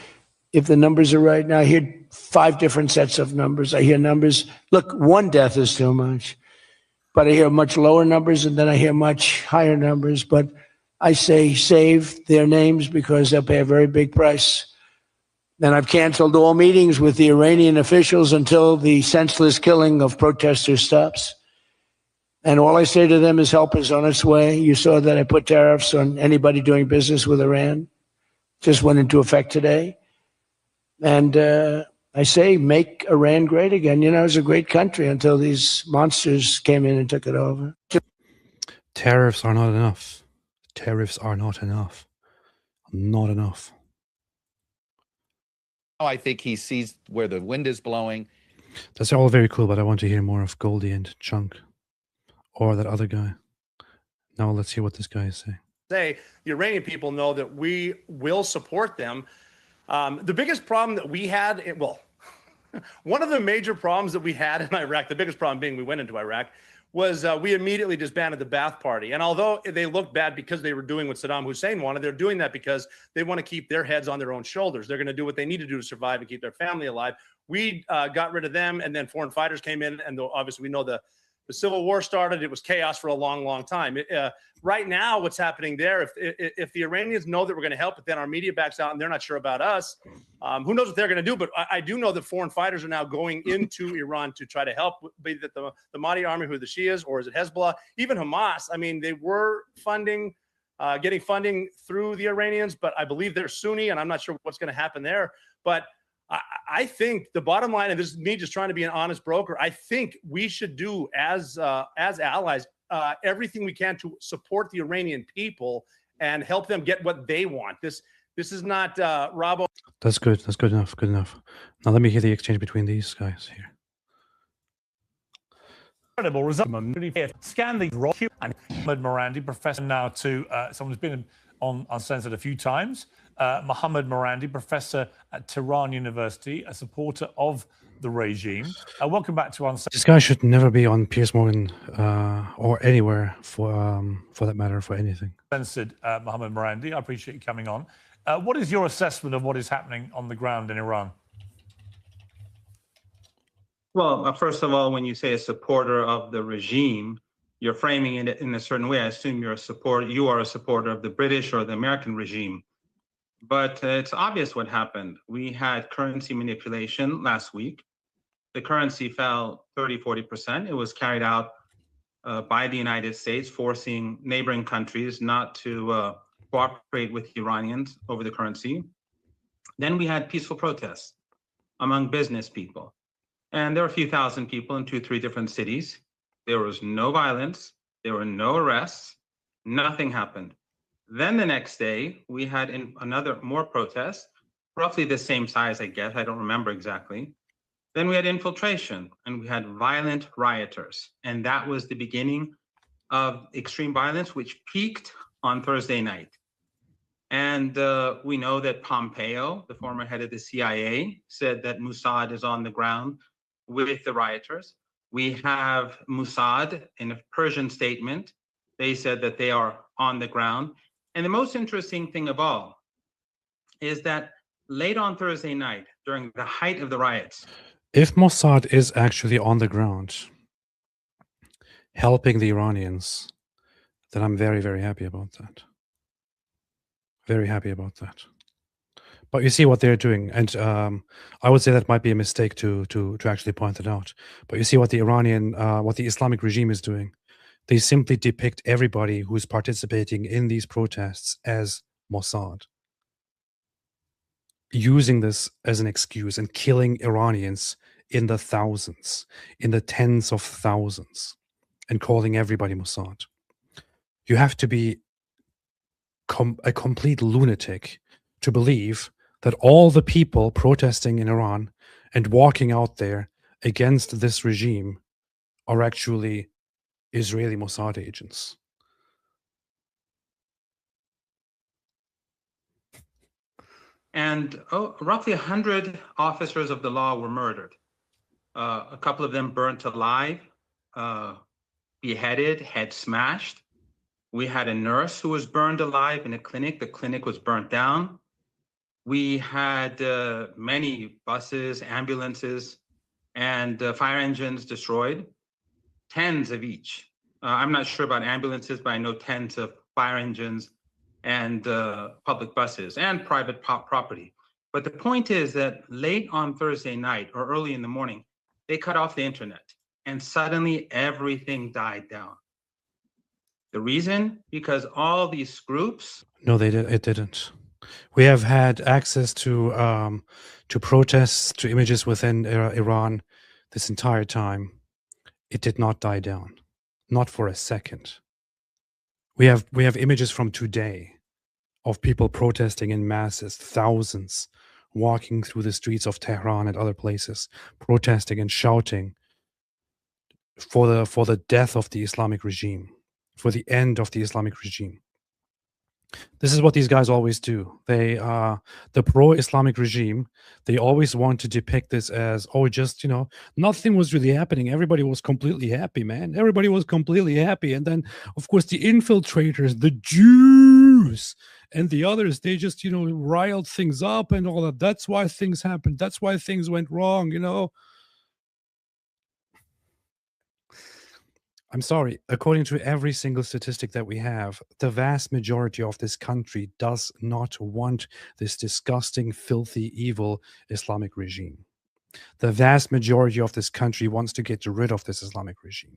If the numbers are right now, I hear 5 different sets of numbers. I hear numbers. Look, 1 death is too much, but I hear much lower numbers, and then I hear much higher numbers. But I say save their names because they'll pay a very big price. And I've canceled all meetings with the Iranian officials until the senseless killing of protesters stops. And all I say to them is help is on its way. You saw that I put tariffs on anybody doing business with Iran. Just went into effect today. And I say, make Iran great again. You know, it was a great country until these monsters came in and took it over. Tariffs are not enough. Tariffs are not enough. Not enough. I think he sees where the wind is blowing. That's all very cool, but I want to hear more of Goldie and Chunk or that other guy. Now let's hear what this guy is saying. The Iranian people know that we will support them. The biggest problem that we had, One of the major problems that we had in Iraq, the biggest problem being we went into Iraq, was we immediately disbanded the Ba'ath Party. And although they looked bad because they were doing what Saddam Hussein wanted, they're doing that because they want to keep their heads on their own shoulders. They're going to do what they need to do to survive and keep their family alive. We got rid of them, and then foreign fighters came in, and obviously we know the Civil War started. It was chaos for a long, long time. Right now, what's happening there, if the Iranians know that we're going to help, but then our media backs out and they're not sure about us, who knows what they're going to do? But I do know that foreign fighters are now going into Iran to try to help, be that the Mahdi army, who the Shias, or is it Hezbollah, even Hamas. I mean, they were getting funding through the Iranians, but I believe they're Sunni, and I'm not sure what's going to happen there. But I think the bottom line, and this is me just trying to be an honest broker, I think we should do as allies everything we can to support the Iranian people and help them get what they want. This is not Robo. That's good. That's good enough. Good enough. Now let me hear the exchange between these guys here. Incredible result. Scan the rock and Mohammed Morandi, professor now to someone who's been on Uncensored a few times. Mohammed Morandi, professor at Tehran University, a supporter of the regime. Welcome back to Uncensored. This guy should never be on Piers Morgan or anywhere for that matter, for anything. Uncensored, Mohammed Morandi, I appreciate you coming on. What is your assessment of what is happening on the ground in Iran? Well, first of all, when you say a supporter of the regime, you're framing it in a certain way. I assume you are a supporter of the British or the American regime. But it's obvious what happened. We had currency manipulation last week. The currency fell 30–40%. It was carried out by the United States, forcing neighboring countries not to cooperate with Iranians over the currency. Then we had peaceful protests among business people. And there were a few thousand people in 2-3 different cities. There was no violence. There were no arrests. Nothing happened. Then the next day, we had more protests, roughly the same size, I guess. I don't remember exactly. Then we had infiltration, and we had violent rioters. And that was the beginning of extreme violence, which peaked on Thursday night. And we know that Pompeo, the former head of the CIA, said that Mossad is on the ground with the rioters. We have Mossad in a Persian statement. They said that they are on the ground. And the most interesting thing of all is that late on Thursday night, during the height of the riots, if Mossad is actually on the ground helping the Iranians, then I'm very, very happy about that. Very happy about that. But you see what they're doing, and I would say that might be a mistake to actually point it out. But you see what the what the Islamic regime is doing. They simply depict everybody who's participating in these protests as Mossad, using this as an excuse and killing Iranians in the thousands, in the tens of thousands, and calling everybody Mossad. You have to be a complete lunatic to believe that all the people protesting in Iran and walking out there against this regime are actually Israeli Mossad agents. And roughly 100 officers of the law were murdered. A couple of them burnt alive, beheaded, head smashed. We had a nurse who was burned alive in a clinic. The clinic was burnt down. We had many buses, ambulances, and fire engines destroyed, tens of each. I'm not sure about ambulances, but I know tens of fire engines and public buses and private property. But the point is that late on Thursday night or early in the morning, they cut off the internet and suddenly everything died down. The reason? Because all these groups... No, it didn't. We have had access to protests, to images within Iran this entire time. It did not die down, not for a second. We have images from today of people protesting in masses, thousands, walking through the streets of Tehran and other places, protesting and shouting for the death of the Islamic regime, for the end of the Islamic regime. This is what these guys always do. They, the pro-Islamic regime, they always want to depict this as, oh, just, nothing was really happening. Everybody was completely happy, man. Everybody was completely happy. And then, of course, the infiltrators, the Jews, and the others, they just, riled things up and all that. That's why things happened. That's why things went wrong, I'm sorry, according to every single statistic that we have, the vast majority of this country does not want this disgusting, filthy, evil Islamic regime. The vast majority of this country wants to get rid of this Islamic regime.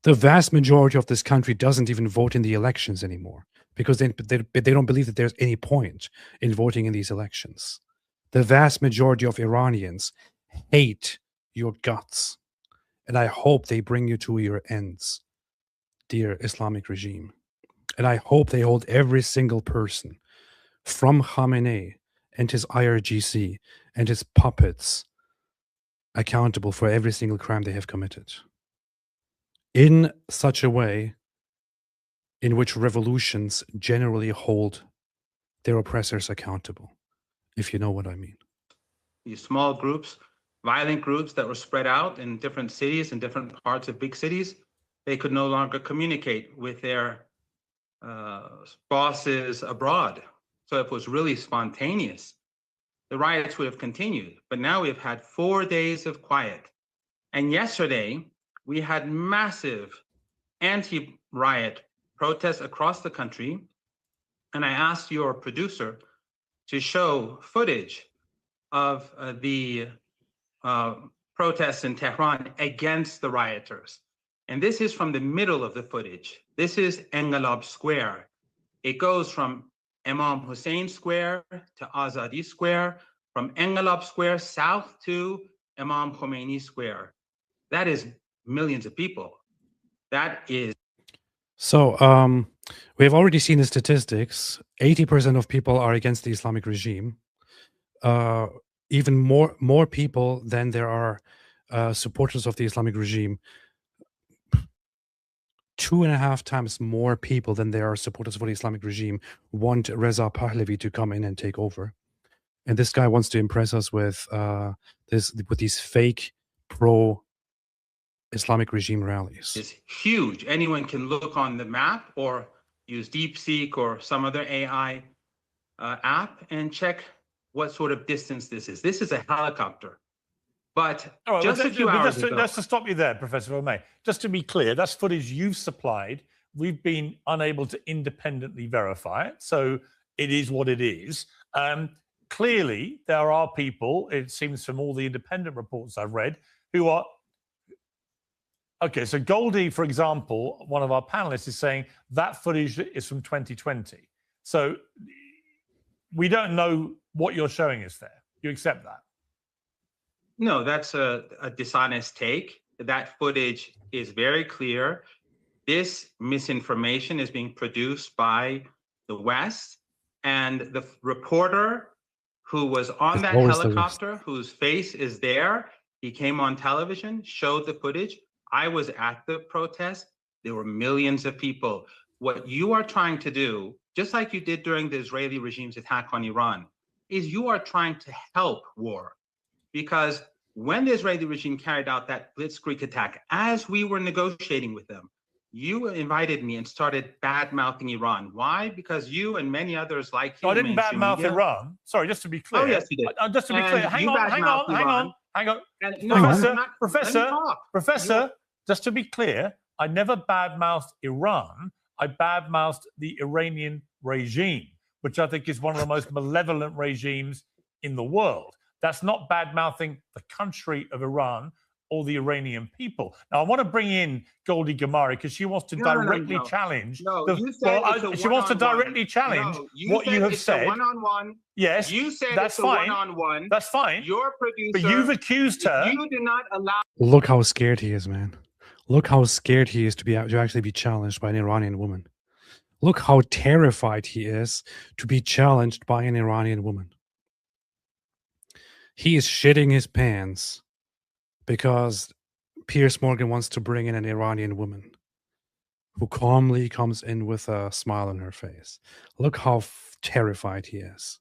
The vast majority of this country doesn't even vote in the elections anymore because they don't believe that there's any point in voting in these elections. The vast majority of Iranians hate your guts. And I hope they bring you to your ends, dear Islamic regime. And I hope they hold every single person from Khamenei and his IRGC and his puppets accountable for every single crime they have committed. In such a way in which revolutions generally hold their oppressors accountable, if you know what I mean. These small groups, violent groups that were spread out in different cities and different parts of big cities, they could no longer communicate with their bosses abroad. So it was really spontaneous. The riots would have continued, but now we've had 4 days of quiet. And yesterday, we had massive anti-riot protests across the country. And I asked your producer to show footage of the protests in Tehran against the rioters. And this is from the middle of the footage. This is Engelab Square. It goes from Imam Hussein Square to Azadi Square, from Engelab Square south to Imam Khomeini Square. That is millions of people. That is. So we have already seen the statistics. 80% of people are against the Islamic regime. Even more people than there are supporters of the Islamic regime. 2.5 times more people than there are supporters for the Islamic regime want Reza Pahlavi to come in and take over. And this guy wants to impress us with these fake pro-Islamic regime rallies. It's huge. Anyone can look on the map or use DeepSeek or some other AI app and check what sort of distance this is. This is a helicopter. But just a few hours ago. Just to stop you there, Professor Vermey, just to be clear, that's footage you've supplied. We've been unable to independently verify it. So it is what it is. Clearly, there are people, it seems from all the independent reports I've read, who are... Okay, so Goldie, for example, one of our panelists is saying that footage is from 2020. So we don't know what you're showing us there. You accept that? No, that's a dishonest take. That footage is very clear. This misinformation is being produced by the West, and the reporter who was on that helicopter, whose face is there, he came on television, showed the footage. I was at the protest. There were millions of people. What you are trying to do, just like you did during the Israeli regime's attack on Iran, is you are trying to help war. Because when the Israeli regime carried out that blitzkrieg attack, as we were negotiating with them, you invited me and started bad-mouthing Iran. Why? Because you and many others like you. No, I didn't bad-mouth Iran. Sorry, just to be clear. Oh, yes, you did. Just to be clear. Hang on. Professor, just to be clear, I never bad-mouthed Iran. I bad-mouthed the Iranian regime, which I think is one of the most malevolent regimes in the world. That's not bad-mouthing the country of Iran or the Iranian people. Now, I want to bring in Goldie Gamari because she wants to directly challenge. She wants to directly challenge what you have said. One-on-one. Yes, you said that's it's fine. A one-on-one. That's fine. Your producer. But you've accused her. You do not allow. Look how scared he is, man. Look how scared he is to actually be challenged by an Iranian woman. Look how terrified he is to be challenged by an Iranian woman. He is shitting his pants because Piers Morgan wants to bring in an Iranian woman who calmly comes in with a smile on her face. Look how terrified he is.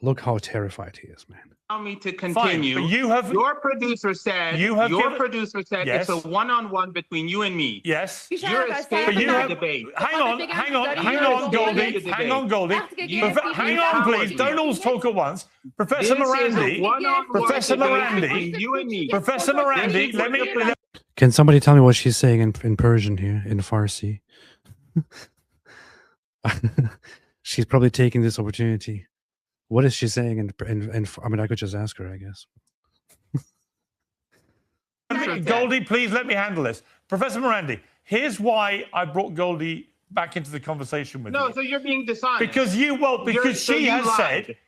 Look how terrified he is, man. Allow me to Fine, continue. but you have Your producer said. Yes. It's a one-on-one between you and me. Yes. You're escaping the debate. Hang on, Goldie. Hang on, Goldie. Hang on, please. Don't all talk at once. Professor Morandi. Professor Morandi. You and me. Professor Morandi. Let me. Can somebody tell me what she's saying in Persian here, in Farsi? She's probably taking this opportunity. What is she saying? And I mean, I could just ask her, I guess. Goldie, please let me handle this. Professor Morandi, here's why I brought Goldie back into the conversation with you. No, so you're being dishonest. Because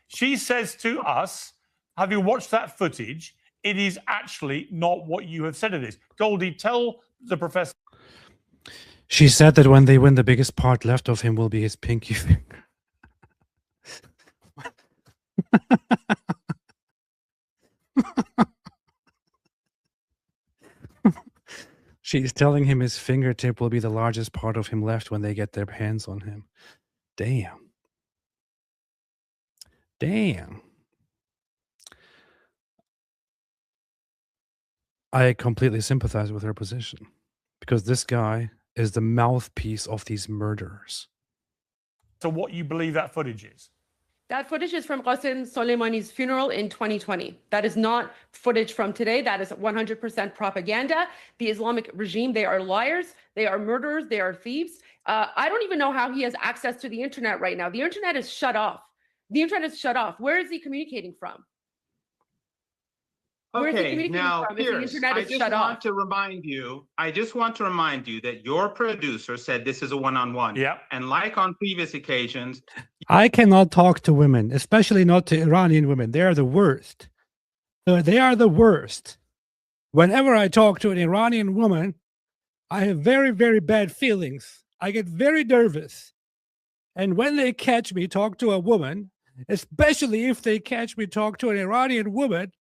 she says to us, have you watched that footage? It is actually not what you have said it is. Goldie, tell the professor. She said that when they win, the biggest part left of him will be his pinky finger. She's telling him his fingertip will be the largest part of him left when they get their hands on him. Damn. Damn. I completely sympathize with her position because this guy is the mouthpiece of these murderers. So what you believe that footage is? That footage is from Qasem Soleimani's funeral in 2020. That is not footage from today. That is 100% propaganda. The Islamic regime, they are liars. They are murderers. They are thieves. I don't even know how he has access to the internet right now. The internet is shut off. The internet is shut off. Where is he communicating from? Okay, now here, I just want to remind you that your producer said this is a one-on-one. Yeah. And like on previous occasions, I cannot talk to women, especially not to Iranian women. They are the worst. They are the worst. Whenever I talk to an Iranian woman, I have very, very bad feelings. I get very nervous. And when they catch me talk to a woman, especially if they catch me talk to an Iranian woman,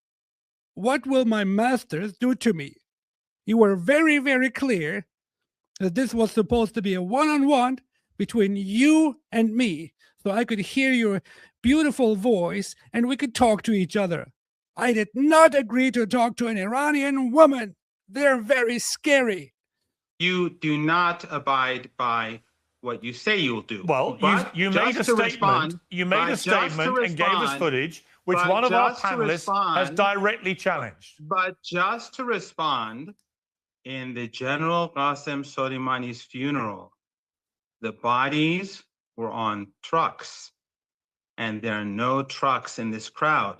what will my masters do to me? You were very, very clear that this was supposed to be a one-on-one between you and me, so I could hear your beautiful voice and we could talk to each other. I did not agree to talk to an Iranian woman. They're very scary. You do not abide by what you say you'll do. Well, you made a statement. You made a statement and gave us footage, which one of our panelists has directly challenged. But just to respond, in the General Qasem Soleimani's funeral, the bodies were on trucks, and there are no trucks in this crowd.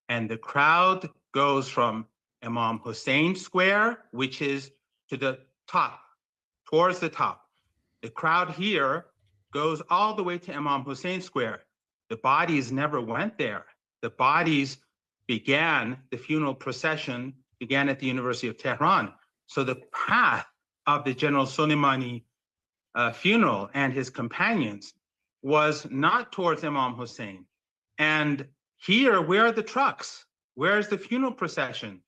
And the crowd goes from Imam Hussein Square, which is to the top, towards the top. The crowd here goes all the way to Imam Hussein Square. The bodies never went there. The bodies the funeral procession began at the University of Tehran. So the path of the General Soleimani funeral and his companions was not towards Imam Hussein. And here, where are the trucks? Where's the funeral procession?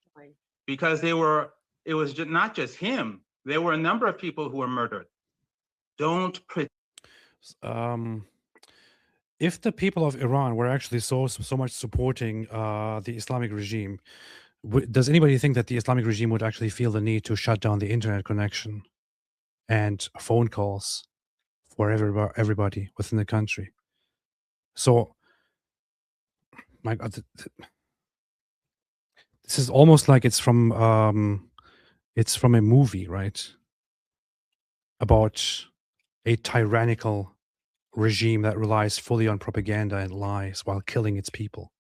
Because it was not just him. There were a number of people who were murdered. Don't pretend. If the people of Iran were actually so much supporting the Islamic regime, does anybody think that the Islamic regime would actually feel the need to shut down the internet connection and phone calls for everybody within the country? So, my God, this is almost like it's from a movie, right? About a tyrannical regime that relies fully on propaganda and lies while killing its people.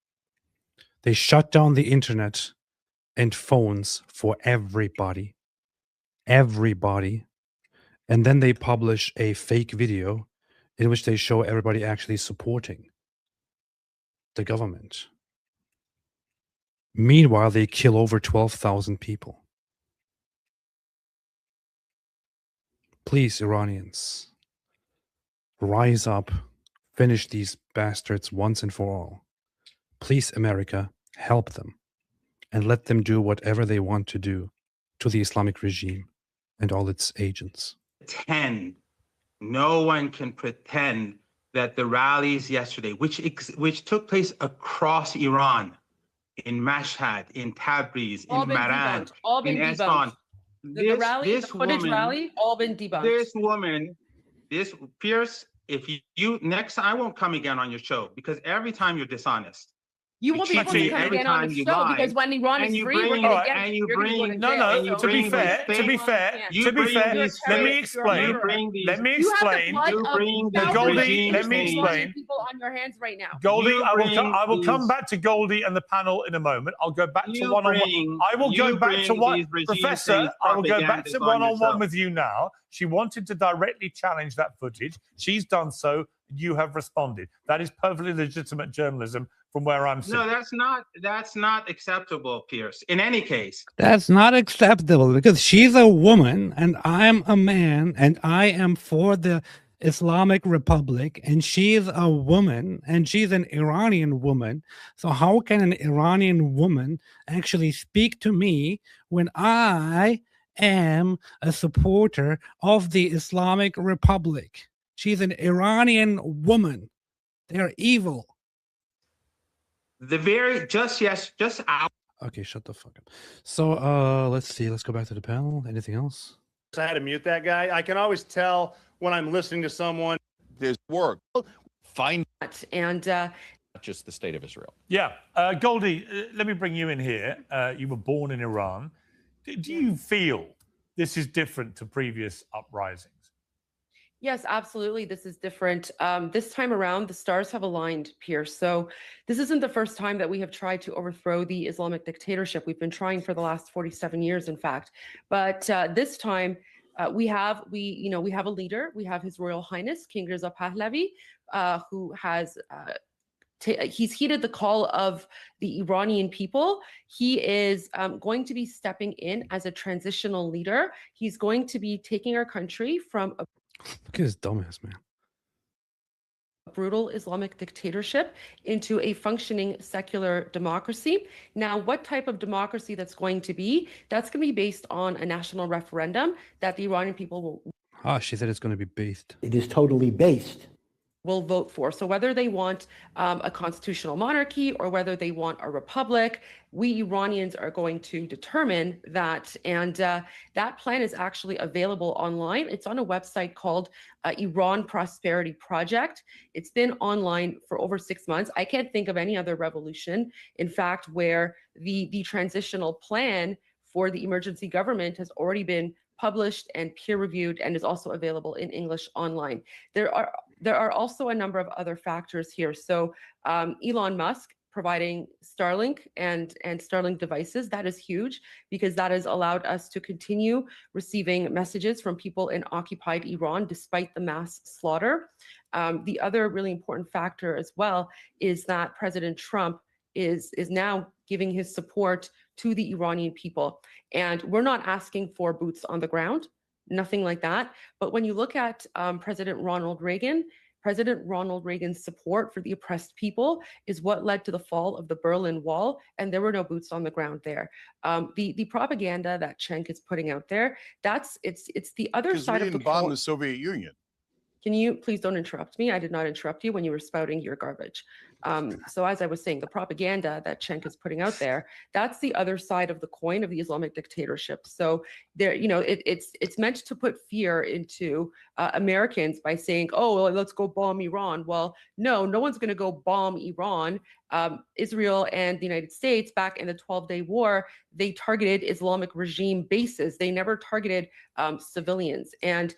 They shut down the internet and phones for everybody, and then they publish a fake video in which they show everybody actually supporting the government. Meanwhile, they kill over 12,000 people. Please, Iranians, rise up, finish these bastards once and for all. Please, America, help them and let them do whatever they want to do to the Islamic regime And all its agents. No one can pretend that the rallies yesterday, which took place across Iran, in Mashhad, in Tabriz, in Maran, in Esfahan, The rally, the footage rally, all been debunked. This woman, Pierce, if you next time, I won't come again on your show because every time you're dishonest. You won't be able to come again on the show because when Iran is free, we're going to get you. You're going to go to jail. To be fair, let me explain. Goldie, let me explain. People on your hands right now. Goldie, I will come back to Goldie and the panel in a moment. I'll go back to one-on-one. I will go back to what, Professor, I will go back to one-on-one with you now. She wanted to directly challenge that footage. She's done so. You have responded. That is perfectly legitimate journalism from where I'm sitting. No, that's not acceptable, Pierce. In any case. That's not acceptable because she's a woman and I'm a man and I am for the Islamic Republic and she's a woman and she's an Iranian woman. So how can an Iranian woman actually speak to me when I am a supporter of the Islamic Republic? She's an Iranian woman. They're evil. Just out. Okay, shut the fuck up. So let's see. Let's go back to the panel. Anything else? I had to mute that guy. I can always tell when I'm listening to someone. There's work. Fine. And not just the state of Israel. Yeah. Goldie, let me bring you in here. You were born in Iran. Do you feel this is different to previous uprisings? Yes, absolutely. This is different. This time around, the stars have aligned, Pierce. So this isn't the first time that we have tried to overthrow the Islamic dictatorship. We've been trying for the last 47 years, in fact. But this time, we have a leader. We have His Royal Highness King Reza Pahlavi, who has he's heeded the call of the Iranian people. He is going to be stepping in as a transitional leader. He's going to be taking our country from a Look at his dumbass, man. Brutal Islamic dictatorship into a functioning secular democracy. Now, what type of democracy that's going to be? That's going to be based on a national referendum that the Iranian people will. She said it's going to be based. It is totally based. Will vote for. So whether they want a constitutional monarchy or whether they want a republic, we Iranians are going to determine that. And that plan is actually available online. It's on a website called Iran Prosperity Project. It's been online for over 6 months. I can't think of any other revolution, in fact, where the transitional plan for the emergency government has already been published and peer-reviewed and is also available in English online. There are also a number of other factors here. So Elon Musk providing Starlink and Starlink devices, that is huge because that has allowed us to continue receiving messages from people in occupied Iran despite the mass slaughter. The other really important factor as well is that President Trump is now giving his support to the Iranian people. And we're not asking for boots on the ground, nothing like that. But when you look at President Ronald Reagan's support for the oppressed people is what led to the fall of the Berlin Wall, and there were no boots on the ground there. The propaganda that Cenk is putting out there, it's the other side of the bomb the Soviet Union. Can you please don't interrupt me? I did not interrupt you when you were spouting your garbage. So as I was saying, the propaganda that Cenk is putting out there, that's the other side of the coin of the Islamic dictatorship. So there, it's meant to put fear into Americans by saying, oh, well, let's go bomb Iran. Well, no one's going to go bomb Iran. Israel and the United States back in the 12-day war, they targeted Islamic regime bases. They never targeted civilians. And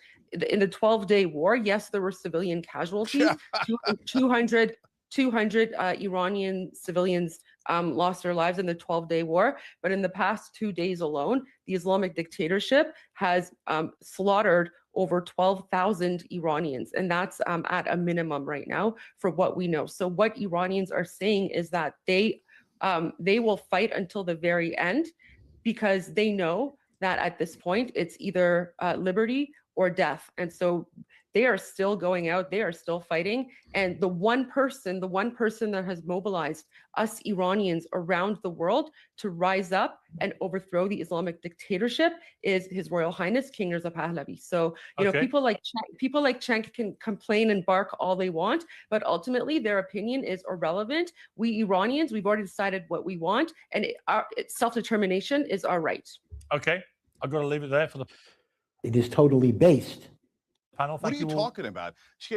in the 12-day war, yes, there were civilian casualties. 200 Iranian civilians lost their lives in the 12-day war. But in the past 2 days alone, the Islamic dictatorship has slaughtered over 12,000 Iranians. And that's at a minimum right now for what we know. So what Iranians are saying is that they will fight until the very end because they know that at this point, it's either liberty or death. And so they are still going out, they are still fighting. And the one person that has mobilized us Iranians around the world to rise up and overthrow the Islamic dictatorship is His Royal Highness King Reza Pahlavi. So, you know, people like Cenk can complain and bark all they want, but ultimately their opinion is irrelevant. We Iranians, we've already decided what we want, and self-determination is our right. Okay, I've got to leave it there for the. It is totally based. Panel, what are you talking about?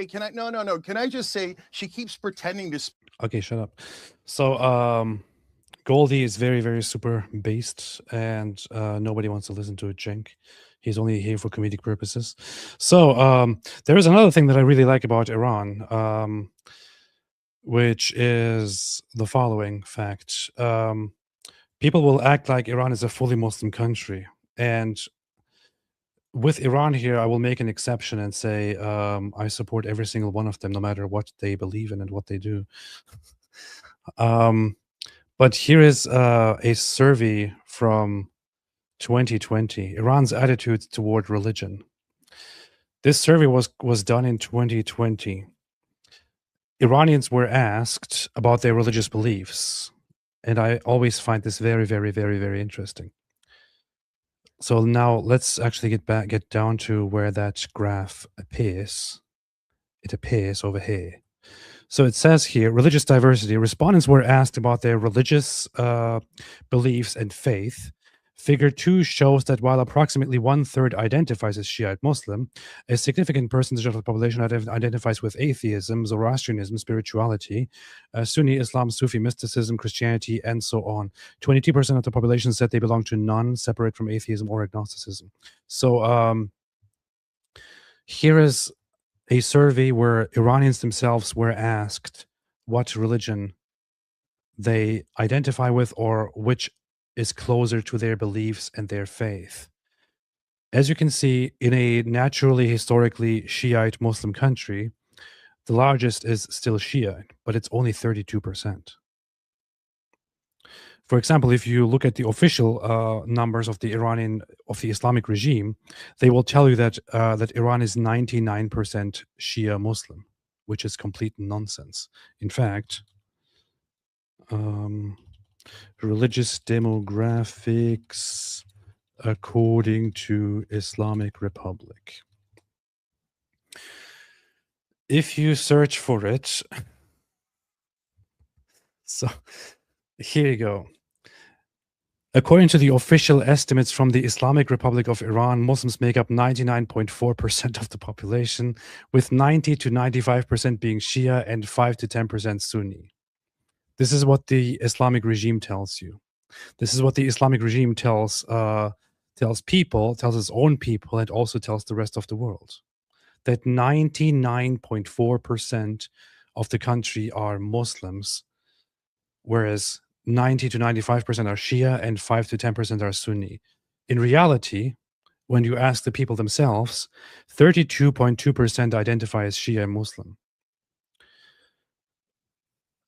Can I? No. Can I just say she keeps pretending to? Okay, shut up. So, Goldie is very, very super based, and nobody wants to listen to a Cenk. He's only here for comedic purposes. So, there is another thing that I really like about Iran, which is the following fact. People will act like Iran is a fully Muslim country, and with Iran here, I will make an exception and say I support every single one of them, no matter what they believe in and what they do. But here is a survey from 2020, Iran's attitude toward religion. This survey was done in 2020. Iranians were asked about their religious beliefs, and I always find this very, very, very, very interesting. So now let's actually get down to where that graph appears. It appears over here. So it says here, religious diversity. Respondents were asked about their religious beliefs and faith. Figure 2 shows that while approximately 1/3 identifies as Shiite Muslim, a significant percentage of the population identifies with atheism, Zoroastrianism, spirituality, Sunni Islam, Sufi mysticism, Christianity, and so on. 22% of the population said they belong to none, separate from atheism or agnosticism. So here is a survey where Iranians themselves were asked what religion they identify with or which is closer to their beliefs and their faith. As you can see, in a naturally, historically Shiite Muslim country, the largest is still Shiite, but it's only 32%. For example, if you look at the official numbers of the Islamic regime, they will tell you that that Iran is 99% Shia Muslim, which is complete nonsense. In fact, religious demographics according to Islamic Republic. If you search for it, so here you go. According to the official estimates from the Islamic Republic of Iran, Muslims make up 99.4% of the population, with 90 to 95% being Shia and 5 to 10% Sunni. This is what the Islamic regime tells you. This is what the Islamic regime tells people, tells its own people, and also tells the rest of the world. That 99.4% of the country are Muslims, whereas 90 to 95% are Shia and 5 to 10% are Sunni. In reality, when you ask the people themselves, 32.2% identify as Shia Muslim.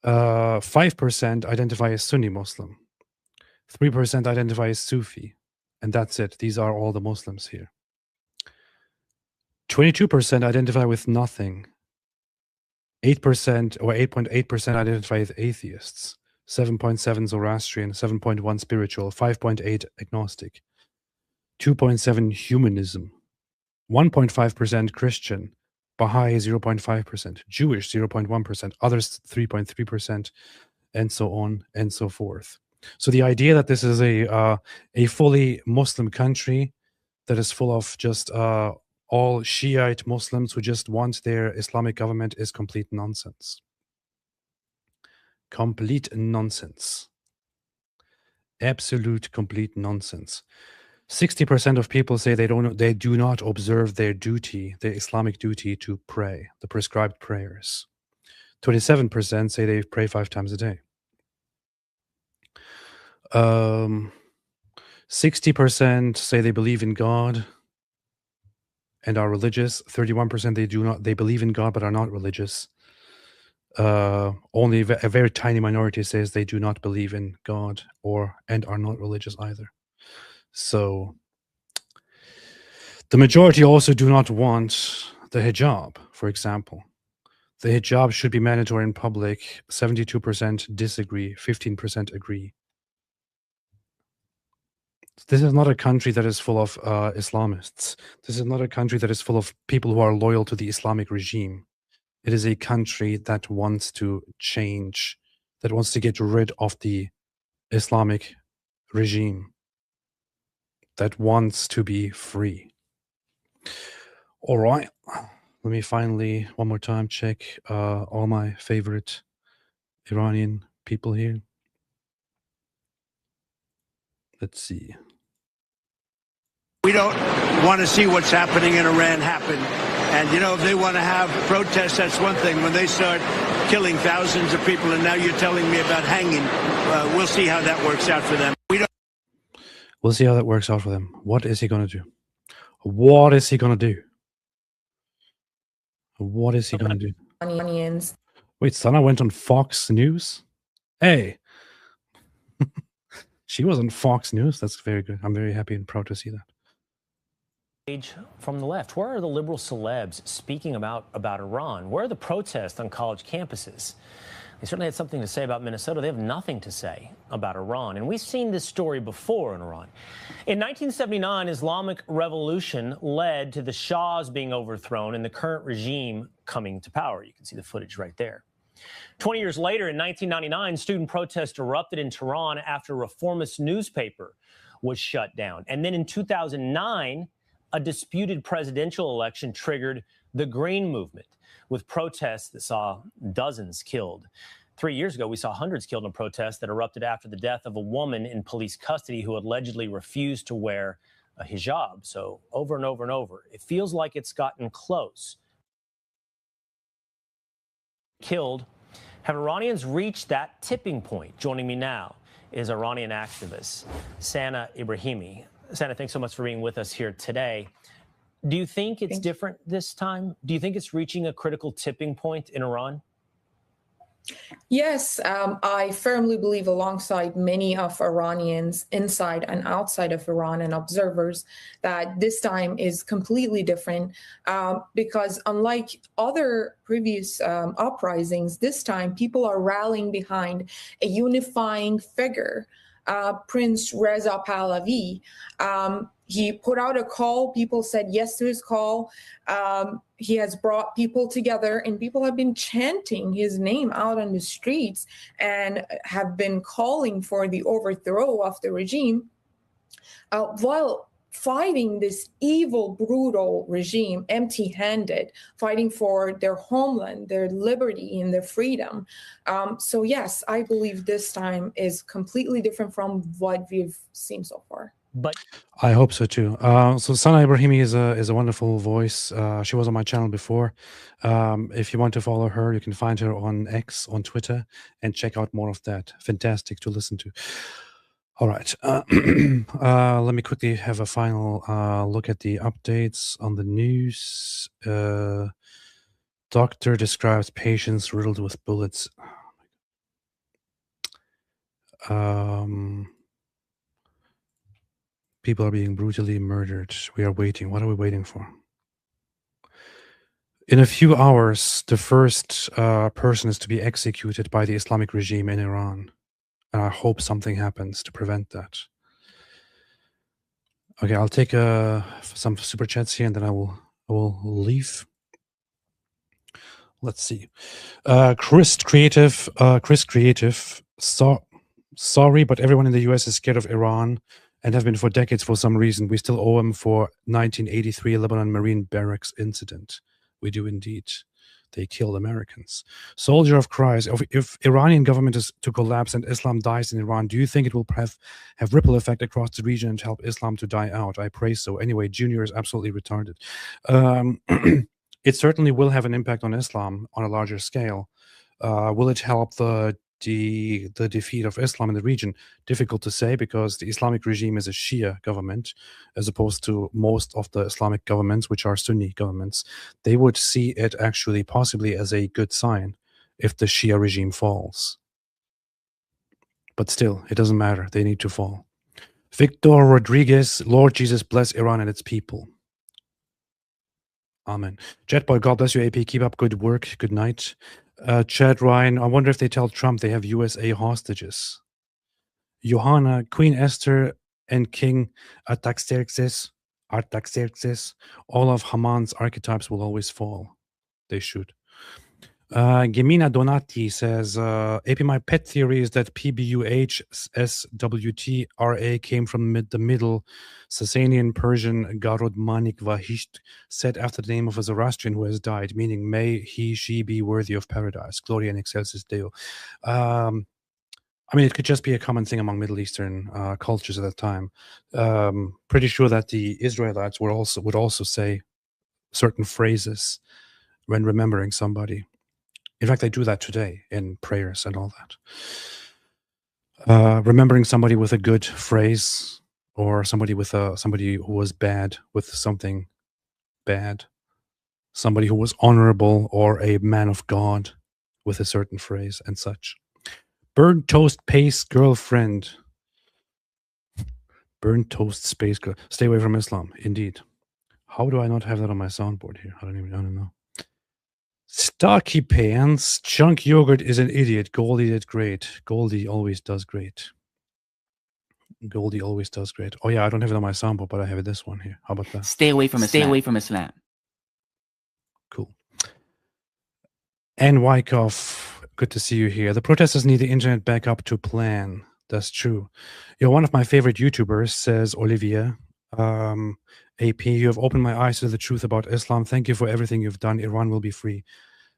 5% identify as Sunni Muslim. 3% identify as Sufi. And that's it. These are all the Muslims here. 22% identify with nothing. 8% or 8.8% identify as atheists. 7.7 Zoroastrian, 7.1 spiritual, 5.8 agnostic, 2.7 humanism, 1.5% Christian, Baha'i 0.5%, Jewish 0.1%, others 3.3%, and so on and so forth. So the idea that this is a fully Muslim country that is full of just all Shiite Muslims who just want their Islamic government is complete nonsense. Complete nonsense. Absolute complete nonsense. 60% of people say they do not observe their duty, their Islamic duty to pray, the prescribed prayers. 27% say they pray 5 times a day. 60% say they believe in God and are religious. 31% they believe in God but are not religious. Only a very tiny minority says they do not believe in God and are not religious either. So the majority also do not want the hijab, for example. The hijab should be mandatory in public. 72% disagree, 15% agree. This is not a country that is full of Islamists. This is not a country that is full of people who are loyal to the Islamic regime. It is a country that wants to change, that wants to get rid of the Islamic regime, that wants to be free. All right. Let me finally, one more time, check all my favorite Iranian people here. Let's see. We don't want to see what's happening in Iran happen. And, you know, if they want to have protests, that's one thing. When they start killing thousands of people, and now you're telling me about hanging, we'll see how that works out for them. We'll see how that works out for them. What is he going to do? What is he going to do? What is he going to do? Onions. Wait, Sana went on Fox News? Hey. She was on Fox News. That's very good. I'm very happy and proud to see that. From the left, where are the liberal celebs speaking about Iran? Where are the protests on college campuses? They certainly had something to say about Minnesota. They have nothing to say about Iran. And we've seen this story before in Iran. In 1979, Islamic revolution led to the Shahs being overthrown and the current regime coming to power. You can see the footage right there. 20 years later, in 1999, student protests erupted in Tehran after a reformist newspaper was shut down. And then in 2009, a disputed presidential election triggered the Green Movement, with protests that saw dozens killed. 3 years ago, we saw hundreds killed in a protest that erupted after the death of a woman in police custody who allegedly refused to wear a hijab. So over and over and over, it feels like it's gotten close. Killed. Have Iranians reached that tipping point? Joining me now is Iranian activist Sana Ibrahimi. Sana, thanks so much for being with us here today. Do you think it's different this time? Do you think it's reaching a critical tipping point in Iran? Yes, I firmly believe, alongside many of Iranians inside and outside of Iran and observers, that this time is completely different because unlike other previous uprisings, this time people are rallying behind a unifying figure, Prince Reza Pahlavi. He put out a call. People said yes to his call. He has brought people together, and people have been chanting his name out on the streets and have been calling for the overthrow of the regime while fighting this evil, brutal regime empty-handed, fighting for their homeland, their liberty, and their freedom. So yes, I believe this time is completely different from what we've seen so far. But I hope so too. So Sana Ibrahimi is a wonderful voice. She was on my channel before. If you want to follow her, you can find her on X, on Twitter, and check out more of that. Fantastic to listen to. All right. Let me quickly have a final look at the updates on the news. Doctor describes patients riddled with bullets. People are being brutally murdered. We are waiting. What are we waiting for? In a few hours, the first person is to be executed by the Islamic regime in Iran. And I hope something happens to prevent that. Okay, I'll take some super chats here, and then I will leave. Let's see. Chris Creative. Sorry, but everyone in the US is scared of Iran and have been for decades for some reason. We still owe them for 1983 Lebanon Marine Barracks incident. We do indeed. They killed Americans. Soldier of Christ. If Iranian government is to collapse and Islam dies in Iran, do you think it will have ripple effect across the region and help Islam to die out? I pray so. Anyway, Junior is absolutely retarded. It certainly will have an impact on Islam on a larger scale. Will it help the defeat of Islam in the region? Difficult to say, because the Islamic regime is a Shia government as opposed to most of the Islamic governments, which are Sunni governments. They would see it actually possibly as a good sign if the Shia regime falls. But still, it doesn't matter. They need to fall. Victor Rodriguez, Lord Jesus bless Iran and its people. Amen. Jetboy, God bless you, AP. Keep up good work. Good night. Chad Ryan, I wonder if they tell Trump they have USA hostages. Johanna, Queen Esther, and King Artaxerxes, all of Haman's archetypes will always fall. They should. Gemina Donati says, AP, my pet theory is that PBUH-SWT-RA came from the Middle Sasanian Persian Garod Manik Vahisht, said after the name of a Zoroastrian who has died, meaning may he, she be worthy of paradise. Gloria in excelsis Deo. I mean, it could just be a common thing among Middle Eastern cultures at that time. Pretty sure that the Israelites would also say certain phrases when remembering somebody. In fact, they do that today in prayers and all that. Remembering somebody with a good phrase, or somebody who was bad with something bad, somebody who was honorable or a man of God with a certain phrase and such. Burnt toast pace girlfriend. Burnt toast space girl. Stay away from Islam. Indeed. How do I not have that on my soundboard here? I don't know. Stocky Pants. Chunk Yogurt is an idiot. Goldie did great. Goldie always does great. Goldie always does great. Oh yeah, I don't have it on my soundboard, but I have this one here. How about that? Stay away from Islam. Stay away from Islam. Cool. And Wyckoff, good to see you here. The protesters need the internet back up to plan. That's true. You're one of my favorite YouTubers, says Olivia. AP, you have opened my eyes to the truth about Islam. Thank you for everything you've done. Iran will be free.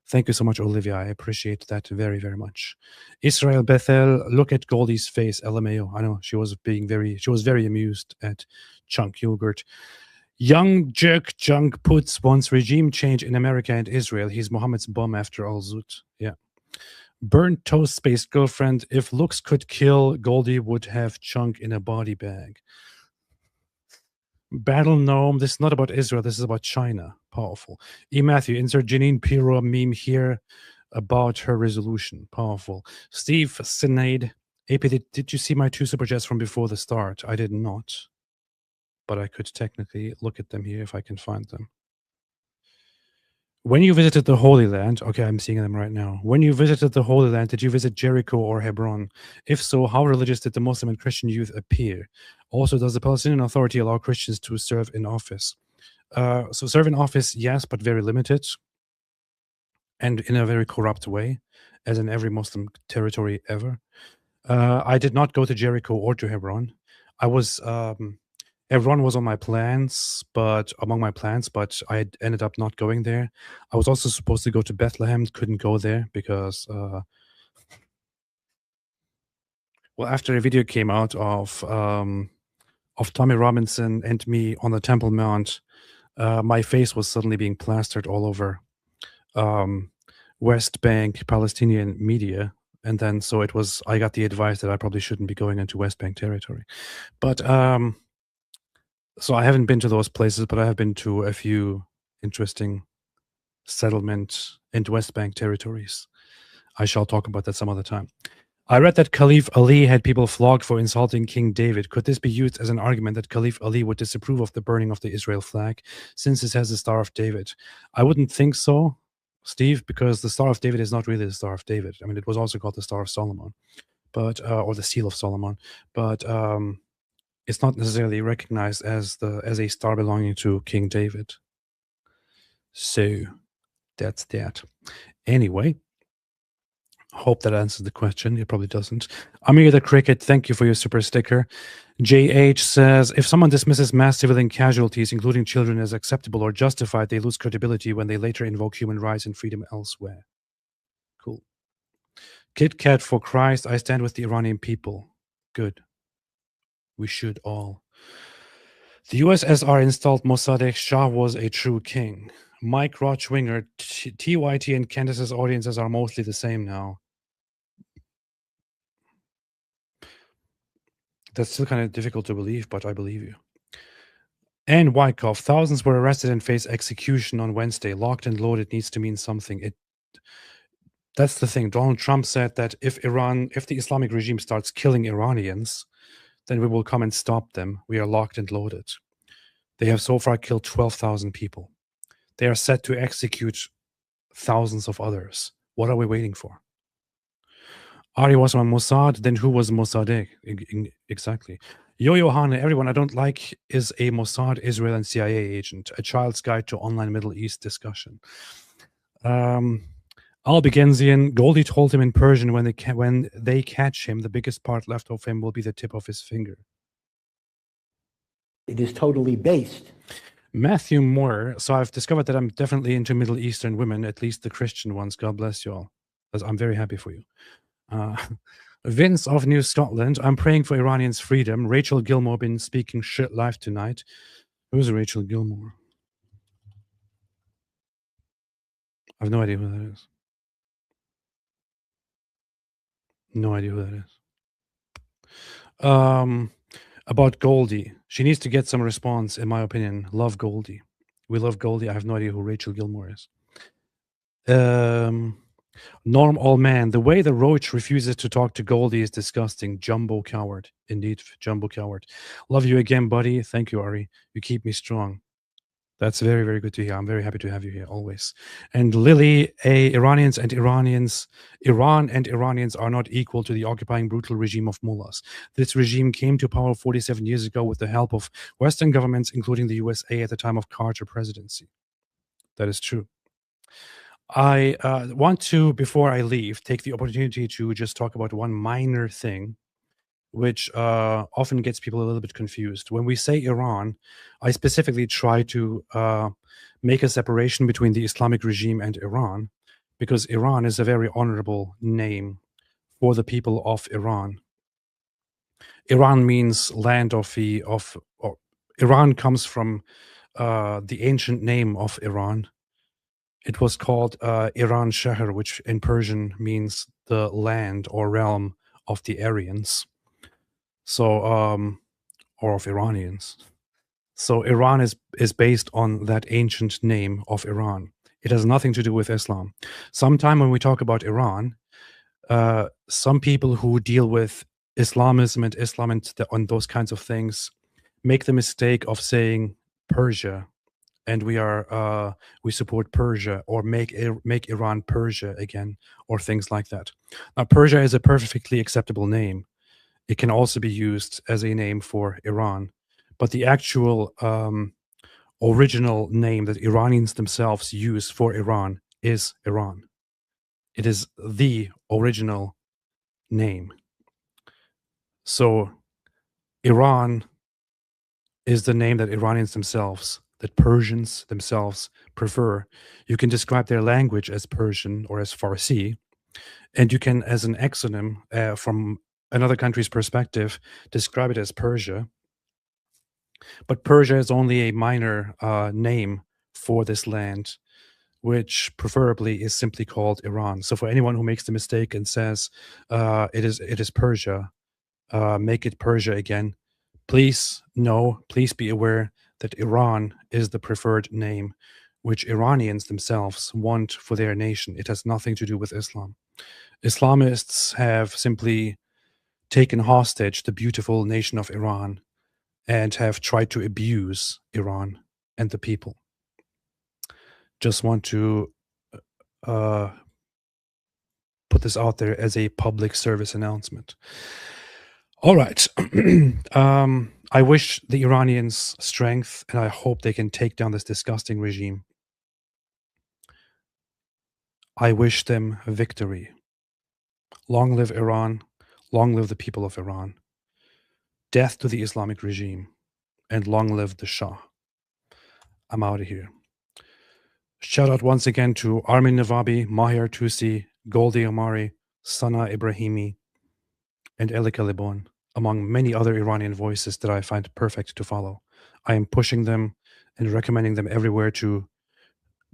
Thank you so much, Olivia. I appreciate that very, very much. Israel Bethel, look at Goldie's face. LMAO. I know she was very amused at Chunk Yogurt. Young Jerk Junk puts wants regime change in America and Israel. He's Mohammed's bum after all, Zut. Yeah. Burnt toast space girlfriend. If looks could kill, Goldie would have Chunk in a body bag. Battle Gnome. This is not about Israel. This is about China. Powerful. E. Matthew, insert Janine Pirro meme here about her resolution. Powerful. Steve Sinead. AP, did you see my 2 super chats from before the start? I did not. But I could technically look at them here if I can find them. When you visited the Holy Land, okay, I'm seeing them right now. When you visited the Holy Land, did you visit Jericho or Hebron? If so, how religious did the Muslim and Christian youth appear? Also, does the Palestinian Authority allow Christians to serve in office? So serve in office, yes, but very limited. And in a very corrupt way, as in every Muslim territory ever. I did not go to Jericho or to Hebron. I was... Hebron was on my plans, but I ended up not going there. I was also supposed to go to Bethlehem, couldn't go there because, well, after a video came out of Tommy Robinson and me on the Temple Mount, my face was suddenly being plastered all over West Bank Palestinian media. And then so I got the advice that I probably shouldn't be going into West Bank territory. But so I haven't been to those places, but I have been to a few interesting settlement and West Bank territories. I shall talk about that some other time. I read that Caliph Ali had people flogged for insulting King David. Could this be used as an argument that Caliph Ali would disapprove of the burning of the Israel flag, since it has the Star of David? I wouldn't think so, Steve, because the Star of David is not really the Star of David. I mean, it was also called the Star of Solomon, but or the Seal of Solomon, but it's not necessarily recognized as a star belonging to King David. So that's that. Anyway, hope that answers the question. It probably doesn't. Amir the Cricket, thank you for your super sticker. JH says, if someone dismisses mass civilian casualties, including children, as acceptable or justified, they lose credibility when they later invoke human rights and freedom elsewhere. Cool. Kit Kat for Christ, I stand with the Iranian people. Good. We should all. The USSR installed Mossadegh. Shah was a true king. Mike Rochwinger, TYT and Candace's audiences are mostly the same now. That's still kind of difficult to believe, but I believe you. And Wyckoff, thousands were arrested and face execution on Wednesday. Locked and loaded needs to mean something. That's the thing. Donald Trump said that if the Islamic regime starts killing Iranians, then we will come and stop them. We are locked and loaded. They have so far killed 12,000 people. They are set to execute thousands of others. What are we waiting for? Ari was on Mossad, then who was Mossadegh? Exactly. Yo-Yo Hane, everyone I don't like is a Mossad, Israel, and CIA agent. A child's guide to online Middle East discussion. Albigensian, Goldie told him in Persian when they catch him, the biggest part left of him will be the tip of his finger. It is totally based. Matthew Moore, so I've discovered that I'm definitely into Middle Eastern women, at least the Christian ones. God bless you all. I'm very happy for you. Vince of New Scotland, I'm praying for Iranians' freedom. Rachel Gilmore been speaking shit live tonight. Who's Rachel Gilmore? I have no idea who that is. No idea who that is. About Goldie, she needs to get some response, in my opinion. Love Goldie. We love Goldie. I have no idea who Rachel Gilmore is. Norm Allman, the way the roach refuses to talk to Goldie is disgusting. Jumbo coward. Indeed, jumbo coward. Love you again, buddy. Thank you, Ari. You keep me strong. That's very, very good to hear. I'm very happy to have you here always. And Lily, Iran and Iranians are not equal to the occupying brutal regime of mullahs. This regime came to power 47 years ago with the help of Western governments, including the USA at the time of Carter presidency. That is true. I want to, before I leave, take the opportunity to just talk about one minor thing, which often gets people a little bit confused. When we say Iran, I specifically try to make a separation between the Islamic regime and Iran, because Iran is a very honorable name for the people of Iran. Iran means land of Iran comes from the ancient name of Iran. It was called Iran Shahr, which in Persian means the land or realm of the Aryans. So, or of Iranians. So Iran is based on that ancient name of Iran. It has nothing to do with Islam. Sometime when we talk about Iran, some people who deal with Islamism and Islam and those kinds of things make the mistake of saying Persia, and we support Persia, or make Iran Persia again, or things like that. Now, Persia is a perfectly acceptable name. It can also be used as a name for Iran. But the actual original name that Iranians themselves use for Iran is Iran. It is the original name. So Iran is the name that Iranians themselves, that Persians themselves prefer. You can describe their language as Persian or as Farsi, and you can, as an exonym from another country's perspective, describe it as Persia. But Persia is only a minor name for this land, which preferably is simply called Iran. So for anyone who makes the mistake and says it is Persia, make it Persia again, please be aware that Iran is the preferred name, which Iranians themselves want for their nation. It has nothing to do with Islam. Islamists have simply taken hostage the beautiful nation of Iran and have tried to abuse Iran and the people. Just want to put this out there as a public service announcement. All right. I wish the Iranians strength, and I hope they can take down this disgusting regime. I wish them victory. Long live Iran. Long live the people of Iran. Death to the Islamic regime, and long live the Shah. I'm out of here. Shout out once again to Armin Navabi, Mahir Tusi, Goldie Amari, Sana Ibrahimi, and Elika Libon, among many other Iranian voices that I find perfect to follow. I am pushing them and recommending them everywhere to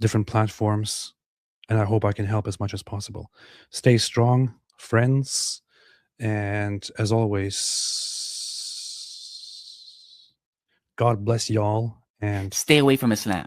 different platforms, and I hope I can help as much as possible. Stay strong, friends, and as always, God bless y'all, and stay away from Islam.